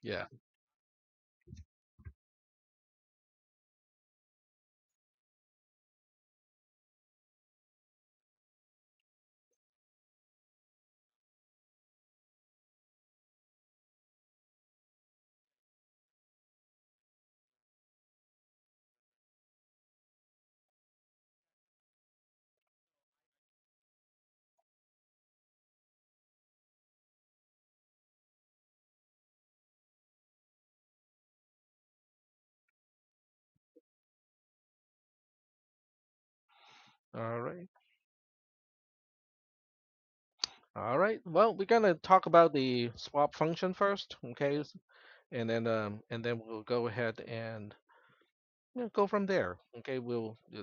Yeah. All right. All right. Well, we're gonna talk about the swap function first, okay? And then we'll go ahead and go from there. Okay,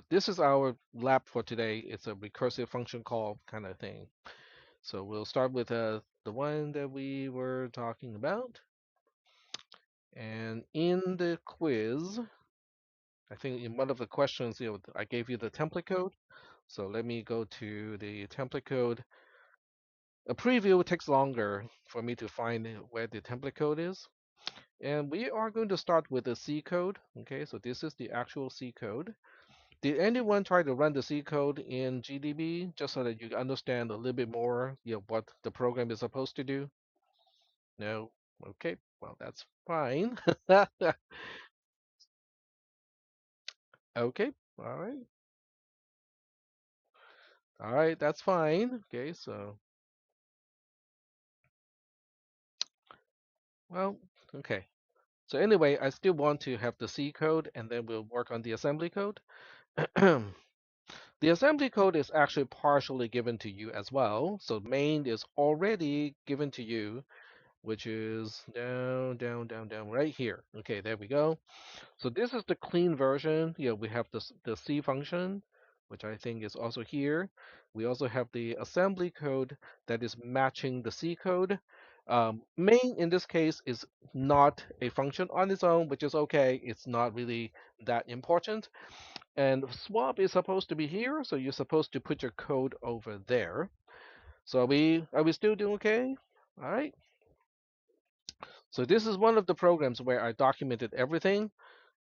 this is our lab for today. It's a recursive function call kind of thing. So we'll start with the one that we were talking about. And in the quiz, I think in one of the questions, I gave you the template code. So let me go to the template code. A preview takes longer for me to find where the template code is. And we are going to start with the C code. Okay, so this is the actual C code. Did anyone try to run the C code in GDB just so that you understand a little bit more, what the program is supposed to do? No? Okay, well, that's fine. Okay, all right. All right, that's fine. Okay, so, well, okay. So anyway, I still want to have the C code and then we'll work on the assembly code. The assembly code is actually partially given to you as well. So main is already given to you, which is down, down, down, down right here. Okay, there we go. So this is the clean version. We have the C function, which I think is also here. We also have the assembly code that is matching the C code. Main in this case is not a function on its own, which is okay. It's not really that important. And swap is supposed to be here, so you're supposed to put your code over there. So are we still doing okay? All right. So this is one of the programs where I documented everything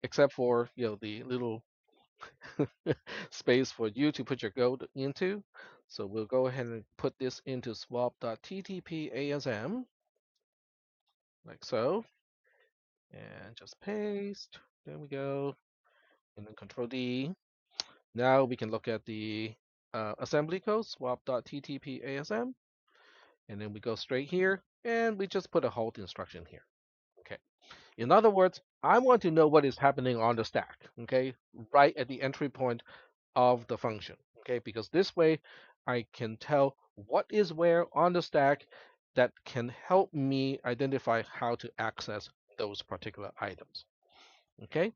except for the little space for you to put your code into. So we'll go ahead and put this into swap.ttp like so, and just paste. There we go, and then Control D. Now we can look at the assembly code swap.ttp and then we go straight here, and we just put a halt instruction here. Okay. In other words, I want to know what is happening on the stack, okay, right at the entry point of the function, okay, because this way I can tell what is where on the stack that can help me identify how to access those particular items, okay.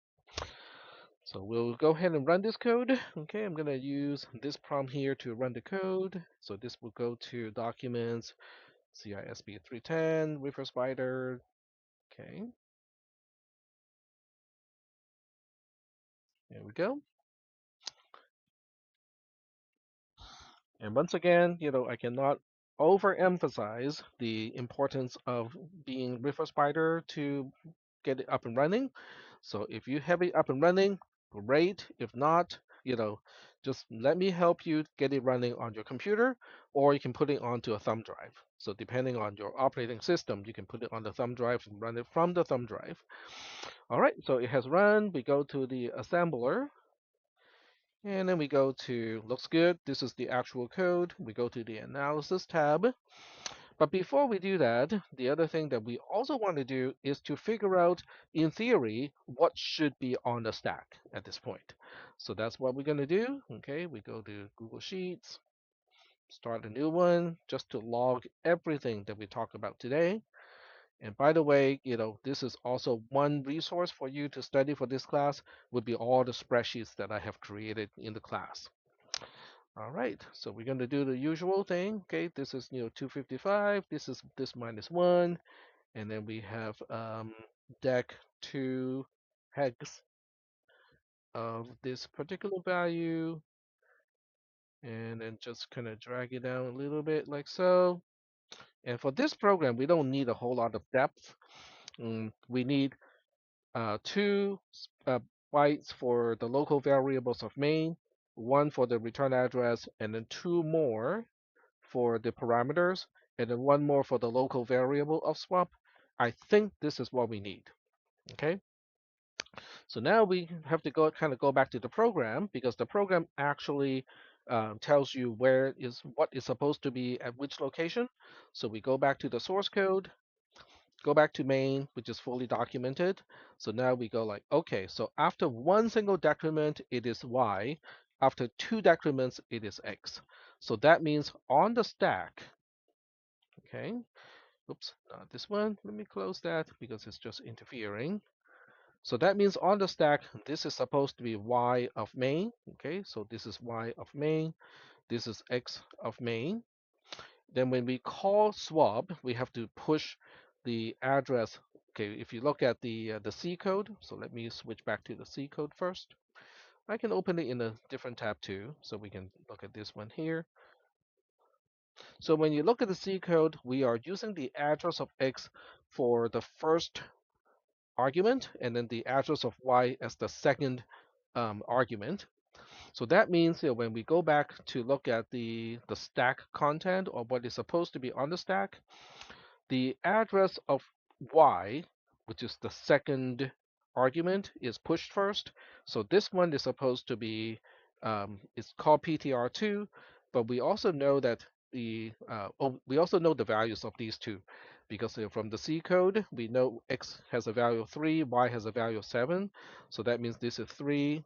So we'll go ahead and run this code. Okay, I'm going to use this prompt here to run the code. So this will go to documents, CISP 310, Reefer Spider. Okay, there we go. And once again, I cannot overemphasize the importance of being River Spider to get it up and running. So if you have it up and running, great. If not, just let me help you get it running on your computer, or you can put it onto a thumb drive. So depending on your operating system, you can put it on the thumb drive and run it from the thumb drive. All right, so it has run. We go to the assembler. And then we go to, looks good. This is the actual code. We go to the analysis tab. But before we do that, the other thing that we also want to do is to figure out, in theory, what should be on the stack at this point. So that's what we're going to do. Okay, we go to Google Sheets, start a new one, just to log everything that we talk about today. And by the way, this is also one resource for you to study for this class would be all the spreadsheets that I have created in the class. All right, so we're going to do the usual thing. Okay, this is 255. This is this minus one, and then we have dec 2 hex of this particular value. And then just kind of drag it down a little bit like so. And for this program, we don't need a whole lot of depth. We need two bytes for the local variables of main, one for the return address, and then two more for the parameters, and then one more for the local variable of swap. I think this is what we need. Okay, so now we have to go back to the program because the program actually tells you where is what is supposed to be at which location. So we go back to the source code, go back to main, which is fully documented. So now we go like, okay, so after one single decrement, it is y. After two decrements, it is x. So that means on the stack, okay, oops, not this one. Let me close that because it's just interfering. So that means on the stack, this is supposed to be y of main. Okay, so this is y of main. This is x of main. Then when we call swap, we have to push the address. Okay, if you look at the C code, so let me switch back to the C code first. I can open it in a different tab too, so we can look at this one here. So when you look at the C code, we are using the address of x for the first argument, and then the address of y as the second argument. So that means when we go back to look at the stack content or what is supposed to be on the stack, the address of y, which is the second argument, is pushed first. So this one is supposed to be, it's called PTR2, but we also know that we also know the values of these two, because from the C code, we know x has a value of 3, y has a value of 7. So that means this is 3,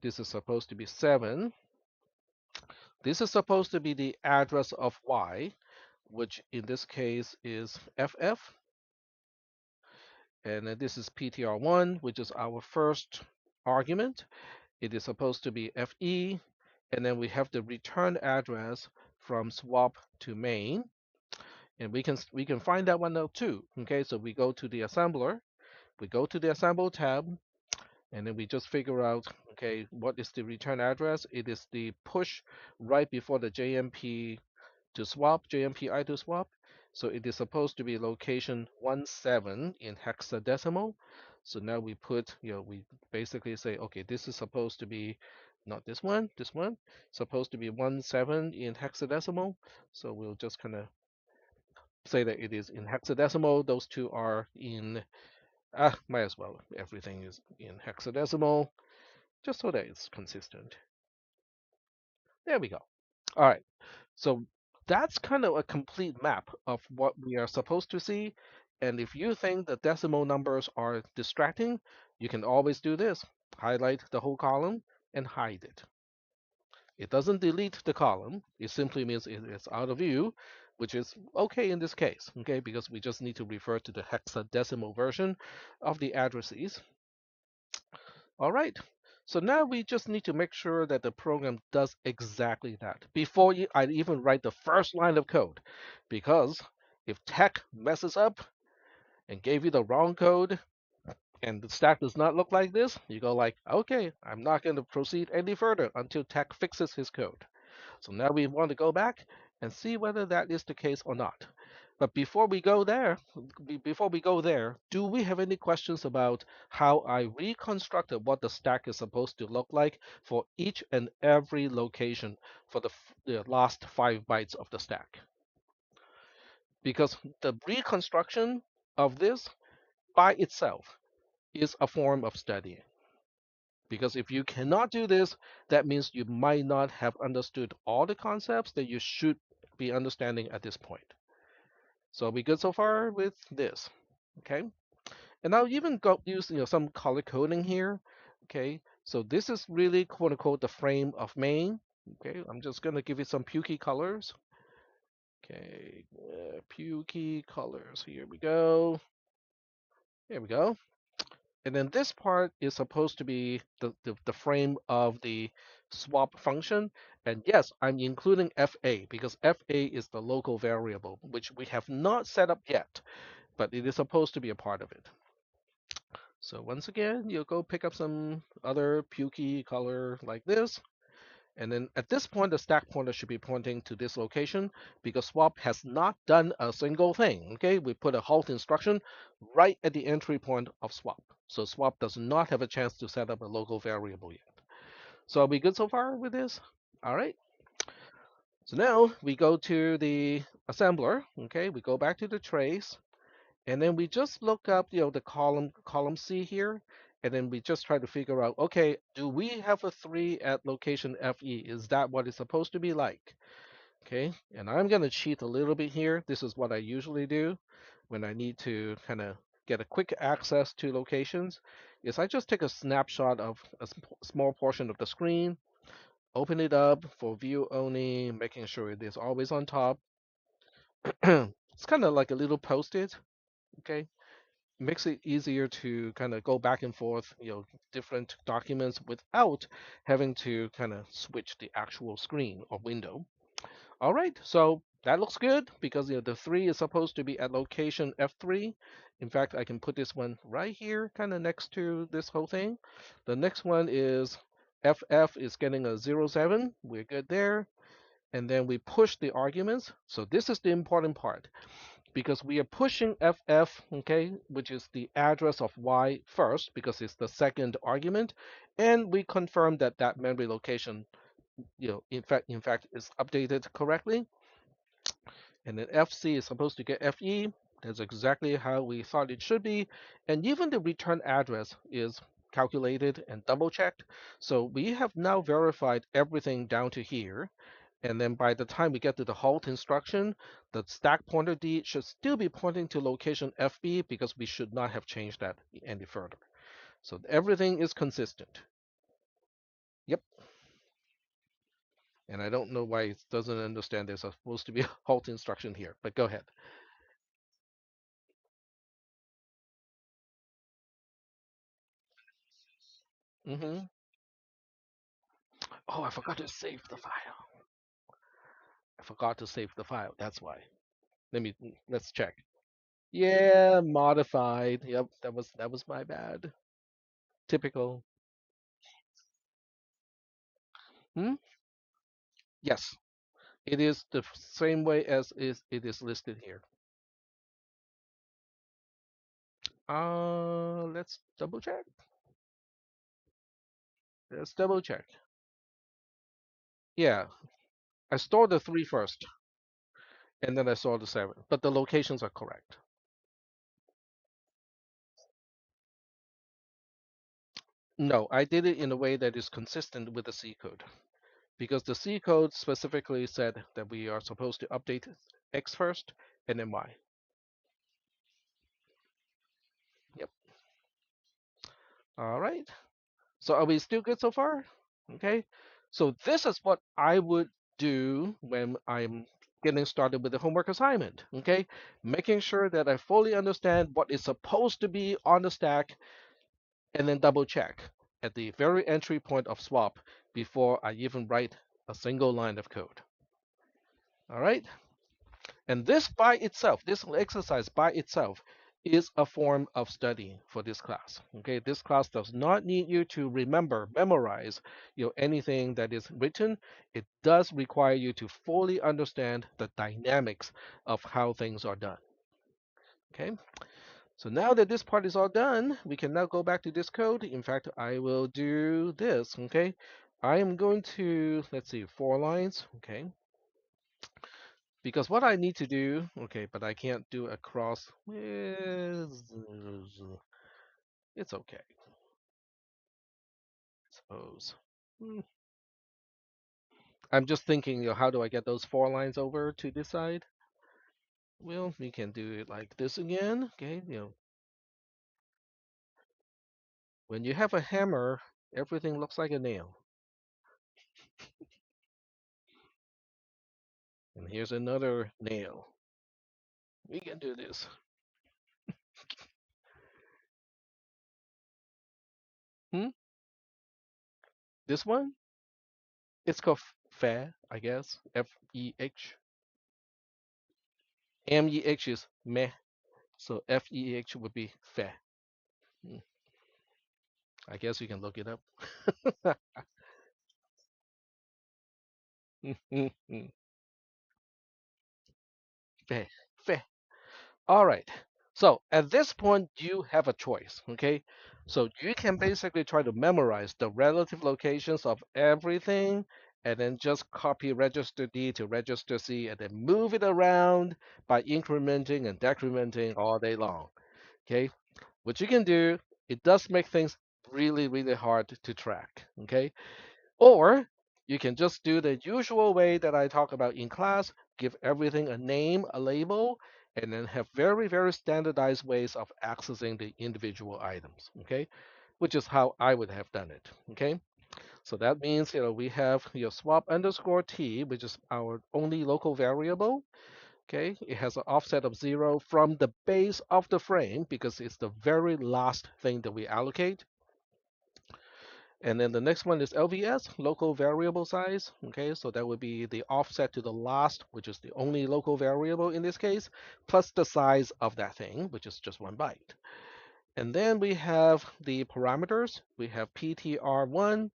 this is supposed to be 7. This is supposed to be the address of y, which in this case is FF. And then this is PTR1, which is our first argument. It is supposed to be FE. And then we have the return address from swap to main. And we can find that one out too. Okay, so we go to the assembler, we go to the assemble tab, and then we just figure out, okay, what is the return address? It is the push right before the JMP to swap, JMPI to swap. So it is supposed to be location 17 in hexadecimal. So now we put, we basically say, okay, this is supposed to be not this one, supposed to be 17 in hexadecimal. So we'll just kind of say that it is in hexadecimal. Those two are in, might as well. Everything is in hexadecimal, just so that it's consistent. There we go. All right. So that's kind of a complete map of what we are supposed to see. And if you think the decimal numbers are distracting, you can always do this. Highlight the whole column and hide it. It doesn't delete the column. It simply means it's out of view, which is okay in this case, okay, because we just need to refer to the hexadecimal version of the addresses. All right. So now we just need to make sure that the program does exactly that before I even write the first line of code. Because if tech messes up and gave you the wrong code and the stack does not look like this, you go like, okay, I'm not going to proceed any further until tech fixes his code. So now we want to go back and see whether that is the case or not. But before we go there, do we have any questions about how I reconstructed what the stack is supposed to look like for each and every location for the last 5 bytes of the stack? Because the reconstruction of this by itself is a form of studying. Because if you cannot do this, that means you might not have understood all the concepts that you should be understanding at this point. So we good so far with this, okay? And I'll even go use some color coding here, okay? So this is really quote unquote the frame of main, okay? I'm just gonna give it some pukey colors, okay? Pukey colors. Here we go. Here we go. And then this part is supposed to be the frame of the swap function. And yes, I'm including FA because FA is the local variable, which we have not set up yet, but it is supposed to be a part of it. So once again, you'll go pick up some other pukey color like this. And then at this point, the stack pointer should be pointing to this location because swap has not done a single thing. Okay, we put a halt instruction right at the entry point of swap. So swap does not have a chance to set up a local variable yet. So are we good so far with this? All right. So now we go to the assembler. Okay, we go back to the trace, and then we just look up, the column C here, and then we just try to figure out, okay, do we have a 3 at location FE? Is that what it's supposed to be like? Okay, and I'm going to cheat a little bit here. This is what I usually do when I need to kind of get a quick access to locations, is I just take a snapshot of a small portion of the screen, open it up for view only, making sure it is always on top. It's kind of like a little post-it, okay? Makes it easier to kind of go back and forth, different documents without having to kind of switch the actual screen or window. All right, so that looks good because the 3 is supposed to be at location F3. In fact, I can put this one right here, kind of next to this whole thing. The next one is FF is getting a 07. We're good there. And then we push the arguments. So this is the important part because we are pushing FF, okay, which is the address of Y first because it's the second argument, and we confirm that that memory location, in fact, is updated correctly. And then FC is supposed to get FE. That's exactly how we thought it should be, and even the return address is calculated and double checked. So we have now verified everything down to here. And then by the time we get to the halt instruction, the stack pointer D should still be pointing to location FB because we should not have changed that any further. So everything is consistent. Yep. And I don't know why it doesn't understand there's supposed to be a halt instruction here, but go ahead. Hmm. Oh, I forgot to save the file. I forgot to save the file. That's why. Let's check. Yeah, modified. Yep, that was my bad. Typical. Hmm? Yes. It is the same way as it is listed here. Let's double check. Let's double check. Yeah, I stored the 3 first, and then I saw the 7, but the locations are correct. No, I did it in a way that is consistent with the C code because the C code specifically said that we are supposed to update X first and then Y. Yep. All right. So are we still good so far? Okay. So this is what I would do when I'm getting started with the homework assignment. Okay. Making sure that I fully understand what is supposed to be on the stack and then double check at the very entry point of swap before I even write a single line of code. All right. And this by itself, this exercise by itself, is a form of study for this class. Okay, this class does not need you to memorize, anything that is written. It does require you to fully understand the dynamics of how things are done. Okay, so now that this part is all done, we can now go back to this code. In fact, I will do this. Okay, I am going to, let's see, 4 lines. Okay, because what I need to do, okay, but I can't do across. It's okay, I suppose. Hmm. I'm just thinking, how do I get those 4 lines over to this side? Well, we can do it like this again. Okay, when you have a hammer, everything looks like a nail. And here's another nail. We can do this. Hmm? This one? It's called feh, I guess. F-E-H. M-E-H is meh. So F-E-H would be feh. Hmm. I guess you can look it up. Fair, fair. All right. So at this point, you have a choice. Okay. So you can basically try to memorize the relative locations of everything and then just copy register D to register C and then move it around by incrementing and decrementing all day long. Okay. What you can do, it does make things really, really hard to track. Okay. Or you can just do the usual way that I talk about in class, give everything a name, a label, and then have very, very standardized ways of accessing the individual items, okay? Which is how I would have done it, okay? So that means, we have your swap underscore t, which is our only local variable, okay? It has an offset of 0 from the base of the frame because it's the very last thing that we allocate. And then the next one is LVS, local variable size. Okay, so that would be the offset to the last, which is the only local variable in this case, plus the size of that thing, which is just 1 byte. And then we have the parameters. We have PTR1,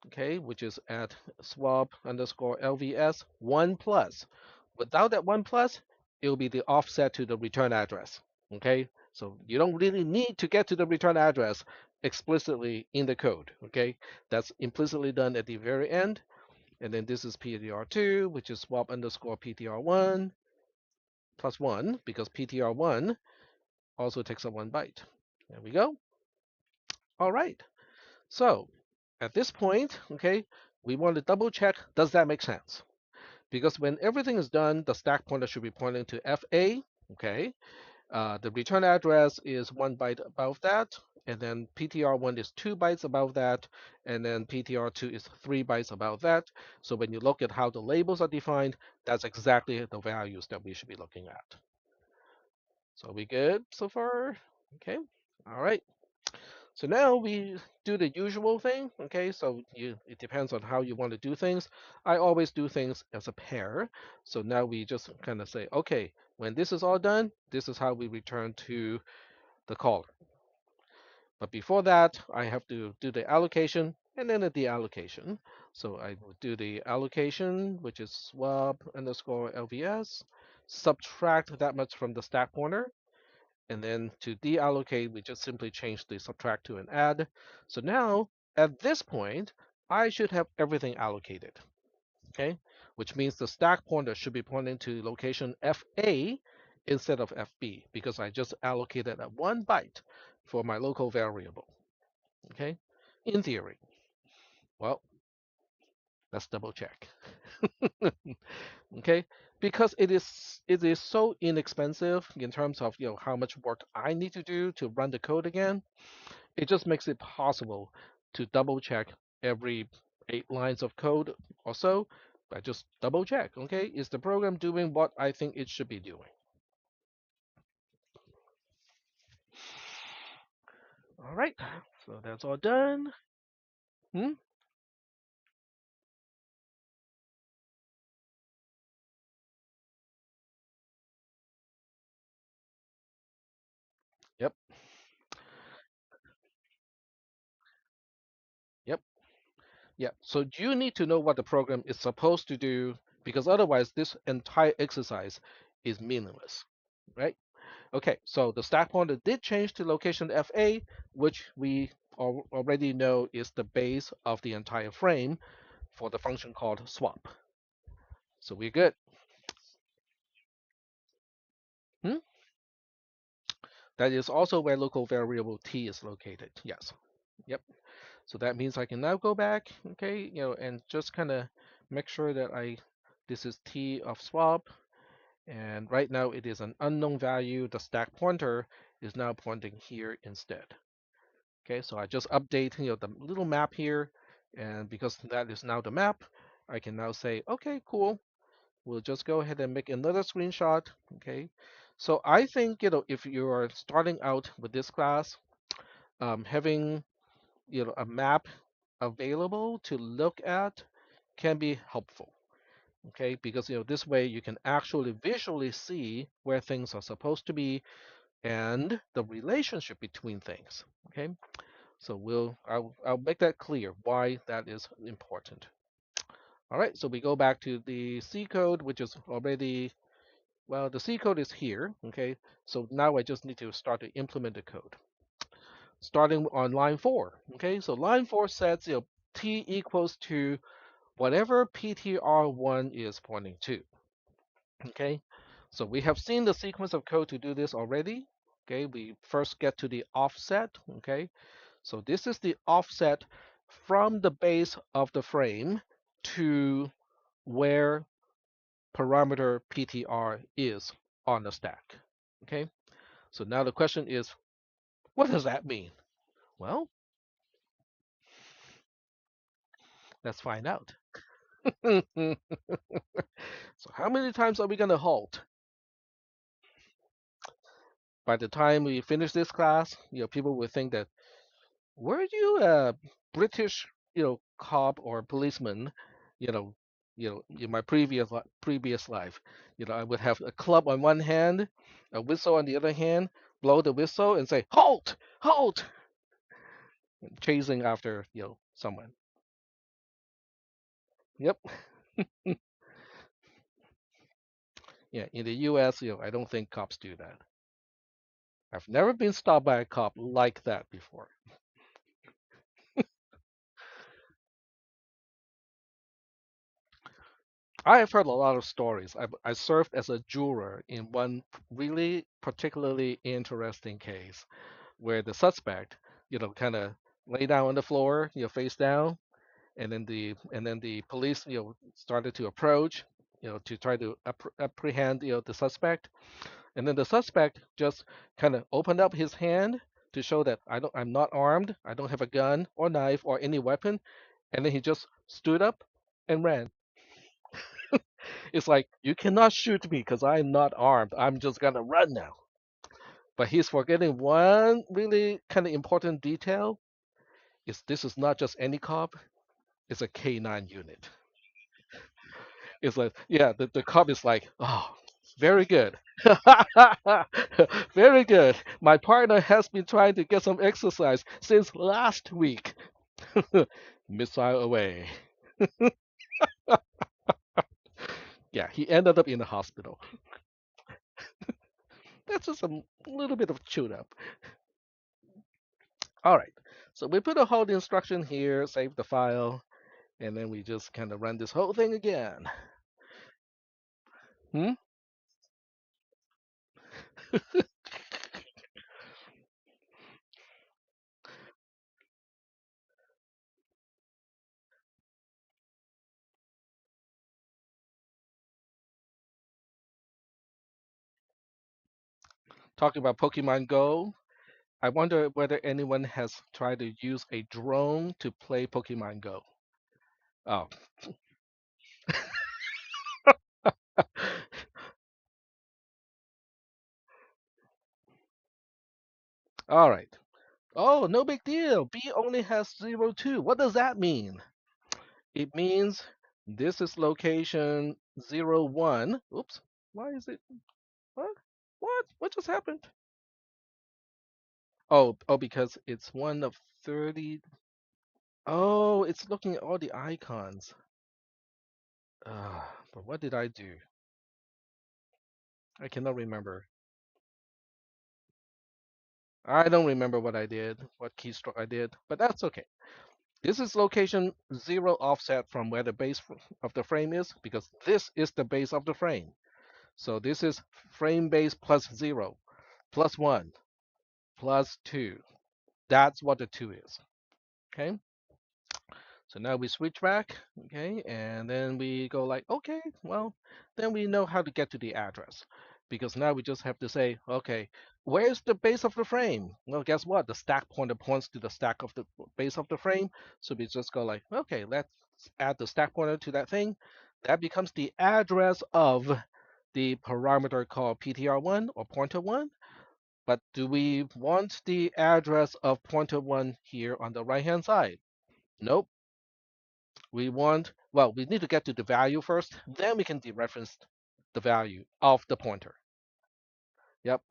okay, which is at swap underscore LVS 1 plus. Without that 1 plus, it will be the offset to the return address, okay? So you don't really need to get to the return address explicitly in the code, okay? That's implicitly done at the very end. And then this is PTR2, which is swap underscore PTR1 plus 1, because PTR1 also takes up 1 byte. There we go. All right. So at this point, okay, we want to double check, does that make sense? Because when everything is done, the stack pointer should be pointing to FA, okay? The return address is 1 byte above that, and then PTR1 is 2 bytes above that, and then PTR2 is 3 bytes above that. So when you look at how the labels are defined, that's exactly the values that we should be looking at. So we good so far? Okay. All right. So now we do the usual thing, okay? So it depends on how you want to do things. I always do things as a pair. So now we just kind of say, okay, when this is all done, this is how we return to the caller. But before that, I have to do the allocation and then the deallocation. So I would do the allocation, which is swap underscore LVS, subtract that much from the stack pointer, and then to deallocate, we just simply change the subtract to an add. So now, at this point, I should have everything allocated, okay? Which means the stack pointer should be pointing to location FA instead of FB because I just allocated at 1 byte for my local variable, okay? In theory. Well, let's double check. Okay, because it is so inexpensive in terms of how much work I need to do to run the code again. It just makes it possible to double check every 8 lines of code or so. I just double check, okay, is the program doing what I think it should be doing? All right, so that's all done. Hmm? Yep, yep, yep. So you need to know what the program is supposed to do because otherwise this entire exercise is meaningless, right? Okay, so the stack pointer did change to location FA, which we already know is the base of the entire frame for the function called swap. So we're good. Hmm? That is also where local variable t is located. Yes. Yep. So that means I can now go back, okay, and just kind of make sure that this is t of swap, and right now it is an unknown value. The stack pointer is now pointing here instead. Okay, so I just update the little map here, and because that is now the map, I can now say, okay, cool. We'll just go ahead and make another screenshot. Okay, so I think if you are starting out with this class, having a map available to look at can be helpful. Okay, because this way you can actually visually see where things are supposed to be and the relationship between things. Okay, so I'll make that clear why that is important. All right, so we go back to the C code, which is already, well, the C code is here, okay? So now I just need to start to implement the code. Starting on line 4, okay? So line 4 sets, t equals to whatever PTR1 is pointing to, okay? So we have seen the sequence of code to do this already, okay? We first get to the offset, okay? So this is the offset from the base of the frame to where parameter PTR is on the stack. Okay, so now the question is, what does that mean? Well, let's find out. So how many times are we going to halt? By the time we finish this class, people will think that, were you a British, cop or policeman, you know, in my previous life, I would have a club on one hand, a whistle on the other hand, blow the whistle and say, halt, halt, chasing after, someone. Yep. Yeah. In the U.S., I don't think cops do that. I've never been stopped by a cop like that before. I have heard a lot of stories. I served as a juror in one really particularly interesting case where the suspect, kind of lay down on the floor, face down, and then the police, started to approach, to try to apprehend, the suspect, and then the suspect just kind of opened up his hand to show that I'm not armed, I don't have a gun or knife or any weapon, and then he just stood up and ran. It's like, you cannot shoot me because I'm not armed. I'm just gonna run now. But he's forgetting one really kind of important detail. Is this is not just any cop, it's a K9 unit. It's like, yeah, the cop is like, oh, very good. Very good. My partner has been trying to get some exercise since last week. Missile away. Yeah, he ended up in the hospital. That's just a little bit of chewed up. All right. So we put a hold instruction here, save the file, and then we just kind of run this whole thing again. Hmm? Talking about Pokemon Go, I wonder whether anyone has tried to use a drone to play Pokemon Go. Oh, all right. Oh, no big deal. B only has 02. What does that mean? It means this is location 01. Oops. Why is it? What? What? What just happened? Oh, because it's one of 30. Oh, it's looking at all the icons. But what did I do? I cannot remember. I don't remember what I did, what keystroke I did, but that's okay. This is location 0 offset from where the base of the frame is, because this is the base of the frame. So this is frame base plus 0, plus 1, plus 2. That's what the 2 is. Okay. So now we switch back, okay, and then we go like, okay, well, then we know how to get to the address. Because now we just have to say, okay, where's the base of the frame? Well, guess what? The stack pointer points to the stack of the base of the frame. So we just go like, okay, let's add the stack pointer to that thing. That becomes the address of the parameter called PTR1 or pointer1. But do we want the address of pointer1 here on the right-hand side? Nope. We need to get to the value first, then we can dereference the value of the pointer. Yep.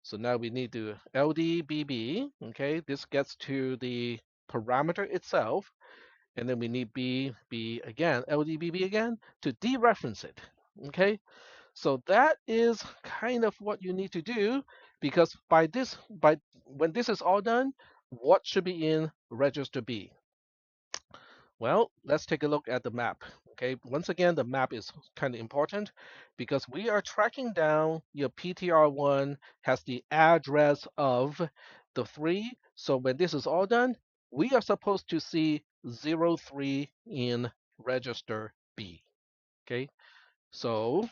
So now we need to LDBB. Okay, this gets to the parameter itself. and then we need B again, LDBB again to dereference it. Okay, so that is kind of what you need to do because by when this is all done, what should be in register B? Well, let's take a look at the map. Okay, once again, the map is kind of important because we are tracking down your PTR1 has the address of the three. So when this is all done, we are supposed to see 03 in register B. Okay, so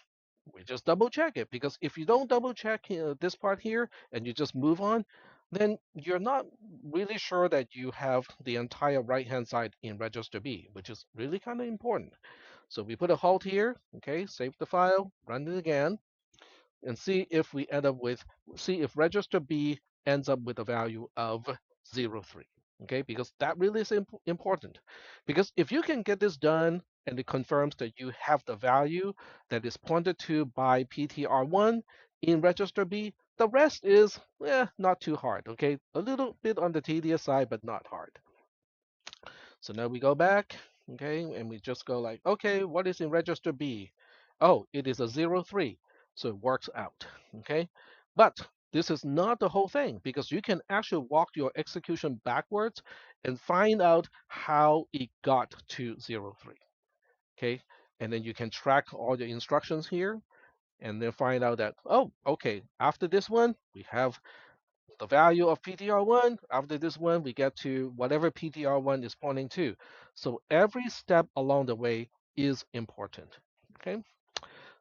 we just double check it because if you don't double check this part here and you just move on, then you're not really sure that you have the entire right hand side in register B, which is really kind of important. So we put a halt here, okay, save the file, run it again, and see if we end up with, see if register B ends up with a value of 03. Okay, because that really is important. Because if you can get this done and it confirms that you have the value that is pointed to by PTR1 in register B, the rest is not too hard. Okay, a little bit on the tedious side, but not hard. So now we go back, okay, and we just go like, okay, what is in register B? Oh, it is a 03, so it works out, okay? But this is not the whole thing because you can actually walk your execution backwards and find out how it got to 03, okay? And then you can track all the instructions here and then find out that, oh, okay, after this one, we have the value of PTR1. After this one, we get to whatever PTR1 is pointing to. So every step along the way is important. Okay,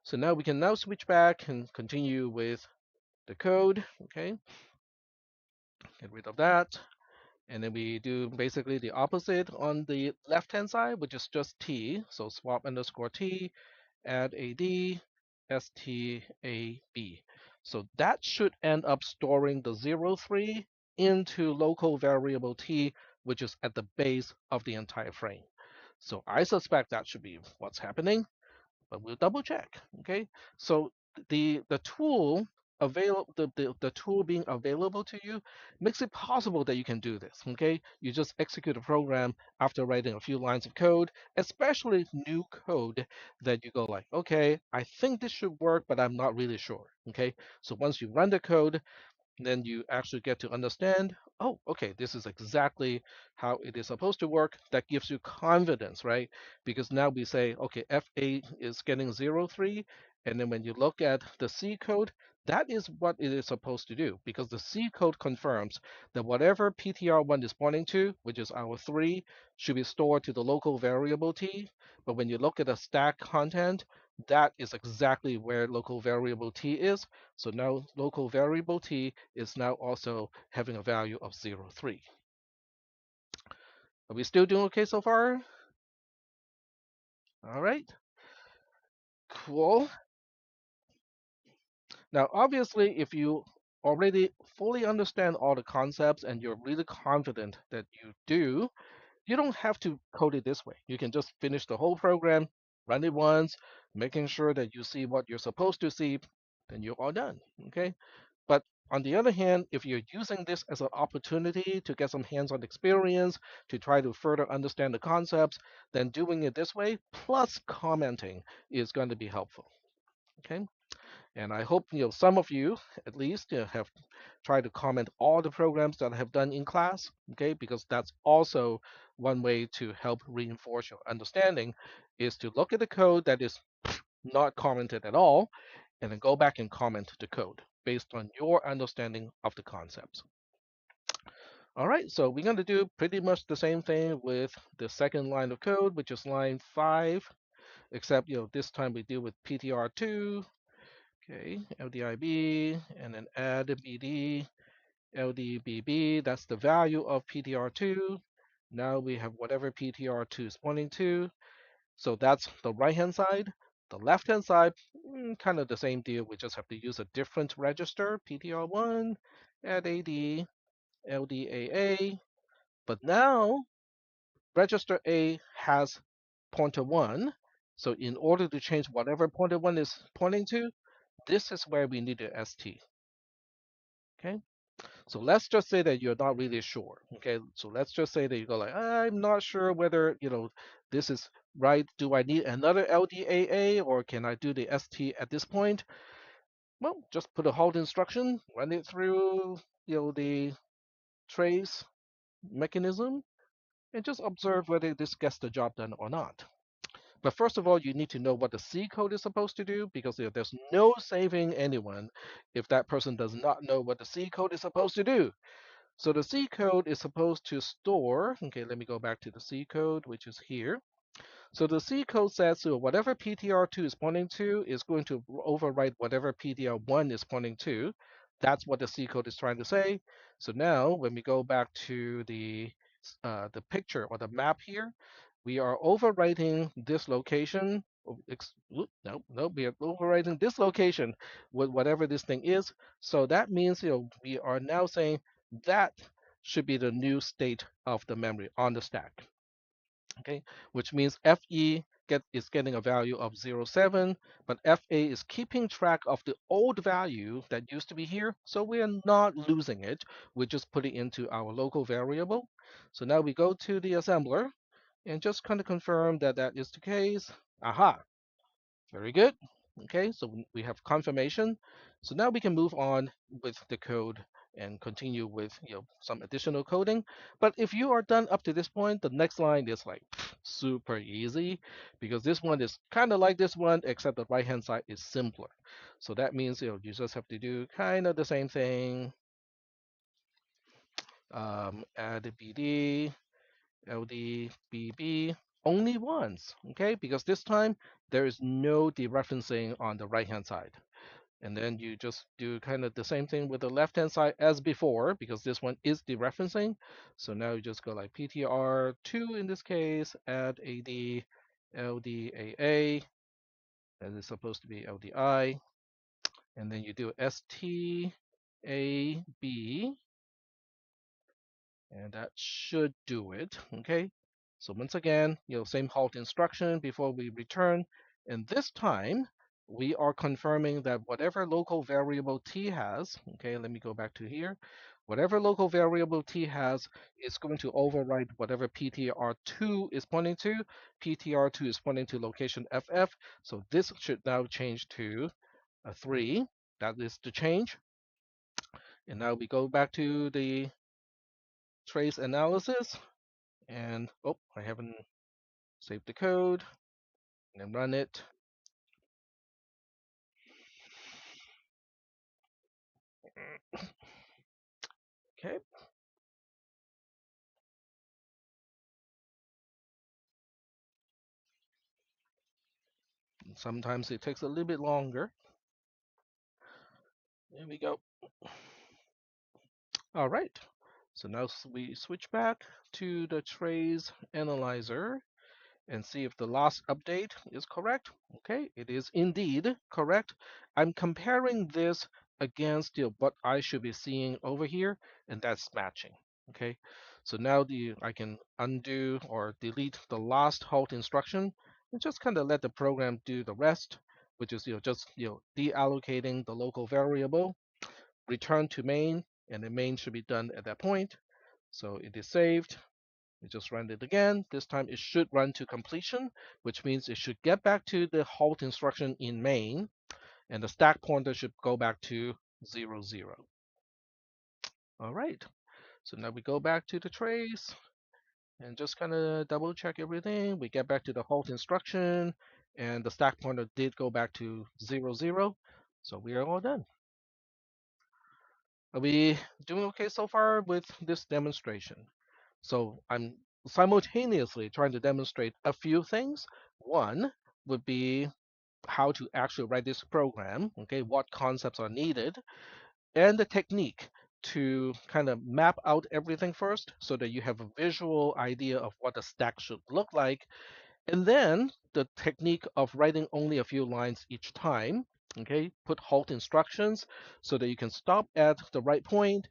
so now we can now switch back and continue with the code. Okay, get rid of that. And then we do basically the opposite on the left-hand side, which is just T. So swap underscore T, add AD, STAB. So that should end up storing the 03 into local variable T, which is at the base of the entire frame. So I suspect that should be what's happening, but we'll double check. Okay, so the tool available the tool being available to you makes it possible that you can do this. Okay, you just execute a program after writing a few lines of code, especially new code that you go like, okay, I think this should work, but I'm not really sure. Okay, so once you run the code, then you actually get to understand, oh, okay, this is exactly how it is supposed to work. That gives you confidence, right? Because now we say, okay, FA is getting 03, and then when you look at the C code, that is what it is supposed to do because the C code confirms that whatever PTR1 is pointing to, which is our 3, should be stored to the local variable T. But when you look at the stack content, that is exactly where local variable T is. So now local variable T is now also having a value of 03. Are we still doing okay so far? All right, cool. Now, obviously, if you already fully understand all the concepts and you're really confident that you do, you don't have to code it this way. You can just finish the whole program, run it once, making sure that you see what you're supposed to see, then you're all done. Okay. But on the other hand, if you're using this as an opportunity to get some hands-on experience, to try to further understand the concepts, then doing it this way plus commenting is going to be helpful. Okay. And I hope some of you at least have tried to comment all the programs that I have done in class. Okay, because that's also one way to help reinforce your understanding is to look at the code that is not commented at all, and then go back and comment the code based on your understanding of the concepts. All right, so we're going to do pretty much the same thing with the second line of code, which is line 5, except this time we deal with PTR2. Okay, LDIB, and then add BD, LDBB, that's the value of PTR2. Now we have whatever PTR2 is pointing to. So that's the right-hand side. The left-hand side, kind of the same deal. We just have to use a different register, PTR1, add AD, LDAA. But now register A has pointer 1. So in order to change whatever pointer 1 is pointing to, this is where we need the ST. Okay. So let's just say that you're not really sure. Okay, so let's just say that you go like, I'm not sure whether this is right. Do I need another LDAA or can I do the ST at this point? Well, just put a hold instruction, run it through the trace mechanism, and just observe whether this gets the job done or not. But first of all, you need to know what the C code is supposed to do because there's no saving anyone if that person does not know what the C code is supposed to do. So the C code is supposed to store, okay, let me go back to the C code, which is here. So the C code says so whatever PTR2 is pointing to is going to overwrite whatever PTR1 is pointing to. That's what the C code is trying to say. So now when we go back to the picture or the map here, we are overwriting this location. No, no, we are overwriting this location with whatever this thing is. So that means we are now saying that should be the new state of the memory on the stack. Okay, which means FE is getting a value of 0.7, but FA is keeping track of the old value that used to be here, so we are not losing it. We just put it into our local variable. So now we go to the assembler and just kind of confirm that that is the case. Aha, very good. Okay, so we have confirmation. So now we can move on with the code and continue with some additional coding. But if you are done up to this point, the next line is like super easy because this one is kind of like this one, except the right hand side is simpler. So that means you just have to do kind of the same thing. Add a BD, LD, BB only once, okay? Because this time there is no dereferencing on the right hand side. And then you just do kind of the same thing with the left hand side as before, because this one is dereferencing. So now you just go like PTR2 in this case, add AD, LDAA, that is supposed to be LDI, and then you do STAB, and that should do it. Okay, so once again, same halt instruction before we return, and this time we are confirming that whatever local variable t has, okay, let me go back to here, whatever local variable t has is going to override whatever ptr2 is pointing to. Ptr2 is pointing to location ff, so this should now change to a 3. That is the change. And now we go back to the trace analysis. And oh, I haven't saved the code and run it. Okay, sometimes it takes a little bit longer. There we go. All right, so now we switch back to the trace analyzer and see if the last update is correct. Okay, it is indeed correct. I'm comparing this against what I should be seeing over here, and that's matching. Okay, so now I can undo or delete the last halt instruction and just kind of let the program do the rest, which is just deallocating the local variable, return to main, and the main should be done at that point. So it is saved. We just run it again. This time it should run to completion, which means it should get back to the halt instruction in main, and the stack pointer should go back to 0, 0. All right, so now we go back to the trace and just kind of double check everything. We get back to the halt instruction, and the stack pointer did go back to 0, 0. So we are all done. Are we doing okay so far with this demonstration? So I'm simultaneously trying to demonstrate a few things. One would be how to actually write this program, okay, what concepts are needed, and the technique to kind of map out everything first so that you have a visual idea of what the stack should look like, and then the technique of writing only a few lines each time, okay, put halt instructions so that you can stop at the right point,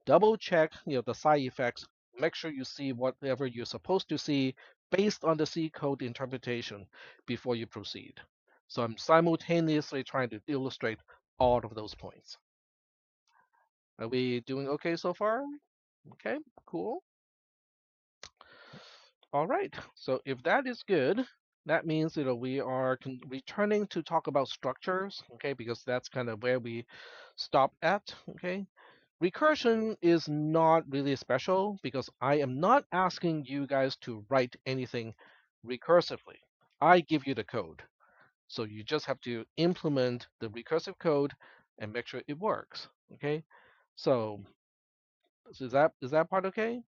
double check, the side effects, make sure you see whatever you're supposed to see based on the C code interpretation before you proceed. So I'm simultaneously trying to illustrate all of those points. Are we doing okay so far? Okay, cool. All right. So if that is good, that means we are returning to talk about structures, okay, because that's kind of where we stop at, okay. Recursion is not really special because I am not asking you guys to write anything recursively. I give you the code. So you just have to implement the recursive code and make sure it works, okay? So is that part okay?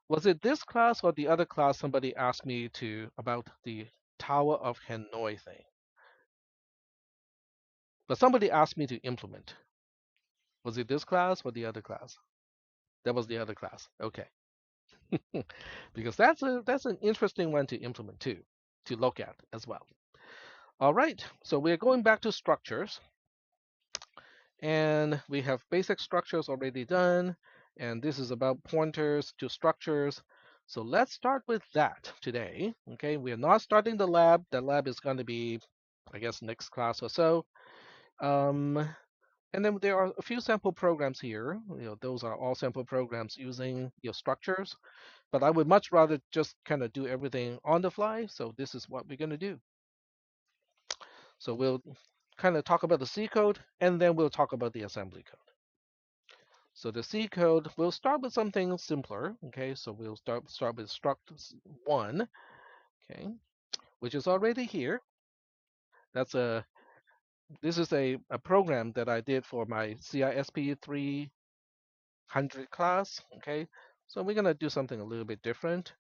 Was it this class or the other class somebody asked me to about the Tower of Hanoi thing? But somebody asked me to implement. Was it this class or the other class? That was the other class. Okay. Because that's an interesting one to implement too, to look at as well. All right. So we're going back to structures, and we have basic structures already done, and this is about pointers to structures. So let's start with that today. Okay, we are not starting the lab. The lab is going to be, I guess, next class or so. Um, and then there are a few sample programs here. Those are all sample programs using structures. But I would much rather just kind of do everything on the fly. So this is what we're going to do. So we'll kind of talk about the C code, and then we'll talk about the assembly code. So the C code, we'll start with something simpler. Okay, so we'll start with struct1, okay, which is already here. That's a This is a program that I did for my CISP 300 class. Okay, so we're gonna do something a little bit different.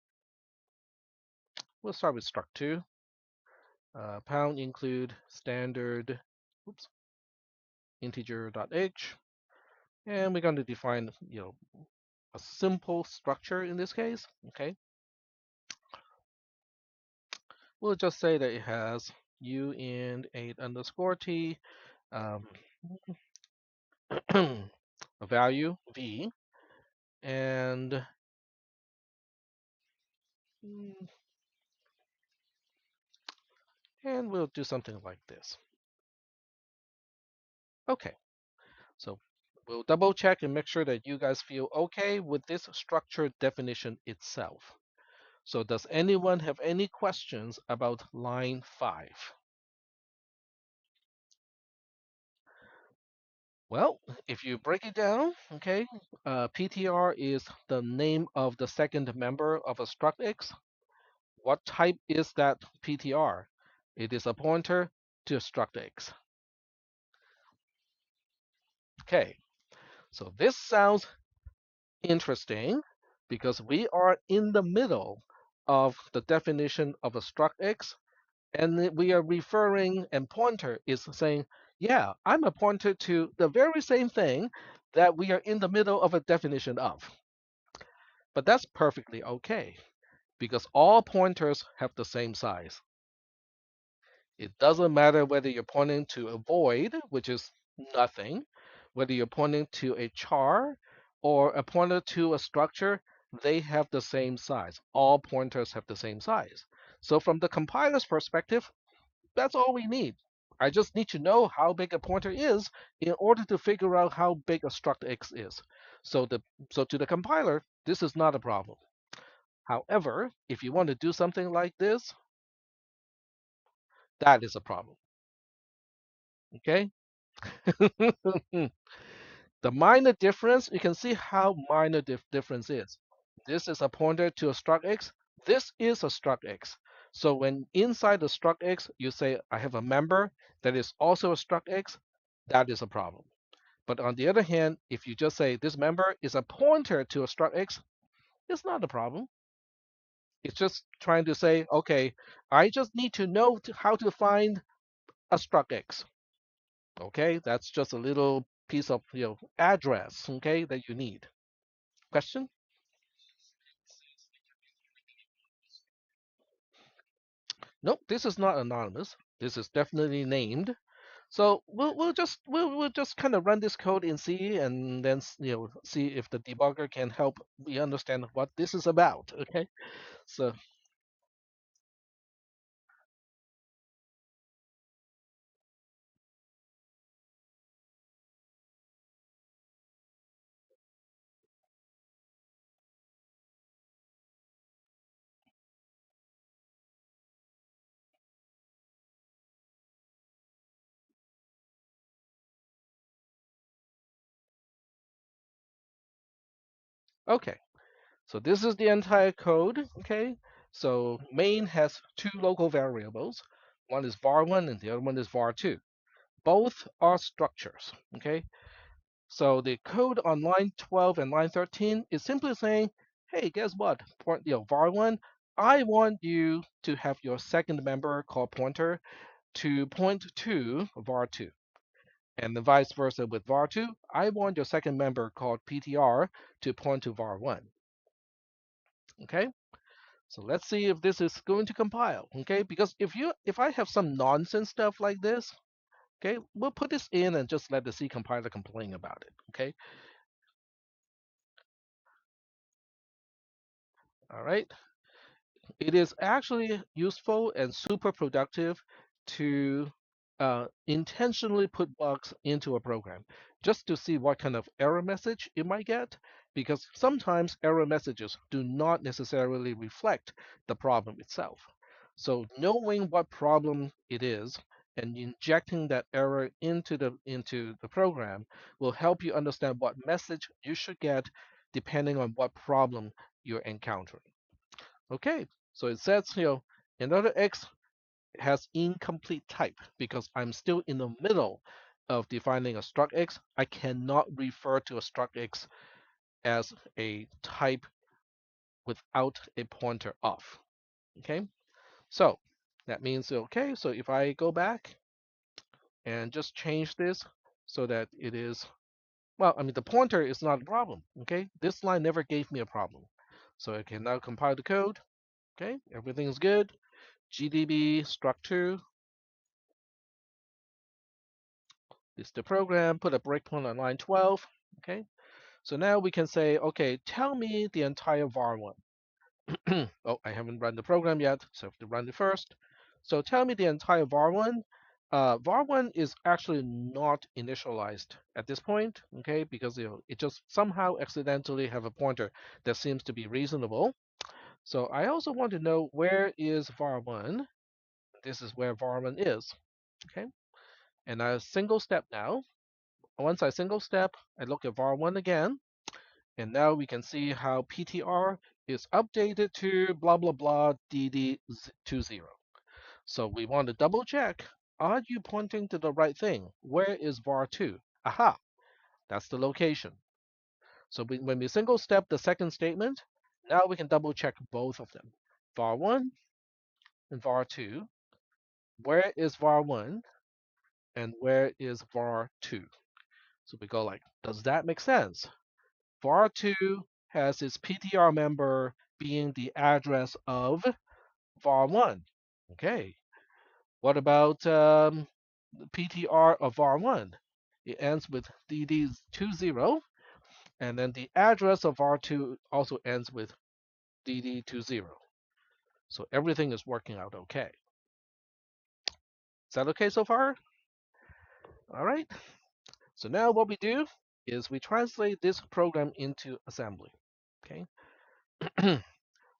We'll start with struct2, pound include standard, oops, integer.h, and we're going to define a simple structure in this case. Okay, we'll just say that it has u in 8 underscore t, um, a value v, and and we'll do something like this. Okay, so we'll double check and make sure that you guys feel okay with this structure definition itself. So does anyone have any questions about line 5? Well, if you break it down, okay, PTR is the name of the second member of a struct X. What type is that PTR? It is a pointer to a struct X. Okay, so this sounds interesting because we are in the middle of the definition of a struct X, and we are referring, and pointer is saying, yeah, I'm a pointer to the very same thing that we are in the middle of a definition of. But that's perfectly okay because all pointers have the same size. It doesn't matter whether you're pointing to a void, which is nothing, whether you're pointing to a char or a pointer to a structure, they have the same size. All pointers have the same size. So from the compiler's perspective, that's all we need. I just need to know how big a pointer is in order to figure out how big a struct X is. So to the compiler, this is not a problem. However, if you want to do something like this, that is a problem. Okay? The minor difference, you can see how minor difference is. This is a pointer to a struct X. This is a struct X. So when inside the struct X, you say, I have a member that is also a struct X, that is a problem. But on the other hand, if you just say this member is a pointer to a struct X, it's not a problem. It's just trying to say, okay, I just need to know how to find a struct X. Okay, that's just a little piece of address, okay, that you need. Question? Nope, this is not anonymous. This is definitely named. So we'll just kind of run this code in C and then see if the debugger can help me understand what this is about. Okay, so Okay, so this is the entire code. Okay, so main has two local variables. One is var1 and the other one is var2. Both are structures. Okay, so the code on line 12 and line 13 is simply saying, hey, guess what? Var1, I want you to have your second member called pointer to point to var2. And the vice versa with var2, I want your second member called ptr to point to var1. Okay, so let's see if this is going to compile. Okay, because if I have some nonsense stuff like this, okay, we'll put this in and just let the C compiler complain about it. Okay, all right. It is actually useful and super productive to intentionally put bugs into a program just to see what kind of error message it might get, because sometimes error messages do not necessarily reflect the problem itself. So knowing what problem it is and injecting that error into the program will help you understand what message you should get depending on what problem you're encountering. Okay, so it says here another X has incomplete type because I'm still in the middle of defining a struct X. I cannot refer to a struct X as a type without a pointer off. Okay, so that means, okay, so if I go back and just change this so that it is, well, I mean, the pointer is not a problem. Okay, this line never gave me a problem. So I can now compile the code. Okay, everything is good. GDB struct2 is the program, put a breakpoint on line 12. Okay, so now we can say, okay, tell me the entire var1. Oh, I haven't run the program yet, so I have to run it first. So tell me the entire var1. Var1 is actually not initialized at this point, okay, because it just somehow accidentally have a pointer that seems to be reasonable. So I also want to know where is var1. This is where var1 is, okay, and I single step now. Once I single step, I look at var1 again, and now we can see how PTR is updated to blah blah blah DD20. So we want to double check, are you pointing to the right thing? Where is var2? Aha, that's the location. So when we single step the second statement, now we can double check both of them. var1 and var2, where is var1 and where is var2? So we go like, does that make sense? var2 has its PTR member being the address of var1. Okay. What about the PTR of var1? It ends with DD20, and then the address of var2 also ends with DD20. So everything is working out okay. Is that okay so far? All right. So now what we do is we translate this program into assembly. Okay.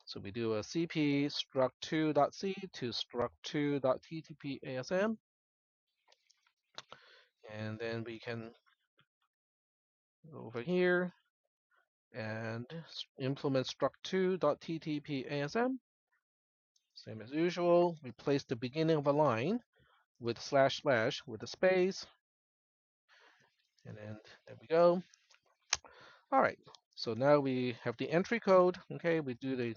So we do a cp struct2.c to struct2.ttp asm, and then we can go over here and implement struct2.ttp asm. Same as usual, we place the beginning of a line with slash slash with a space, and then there we go. All right, so now we have the entry code. Okay, we do the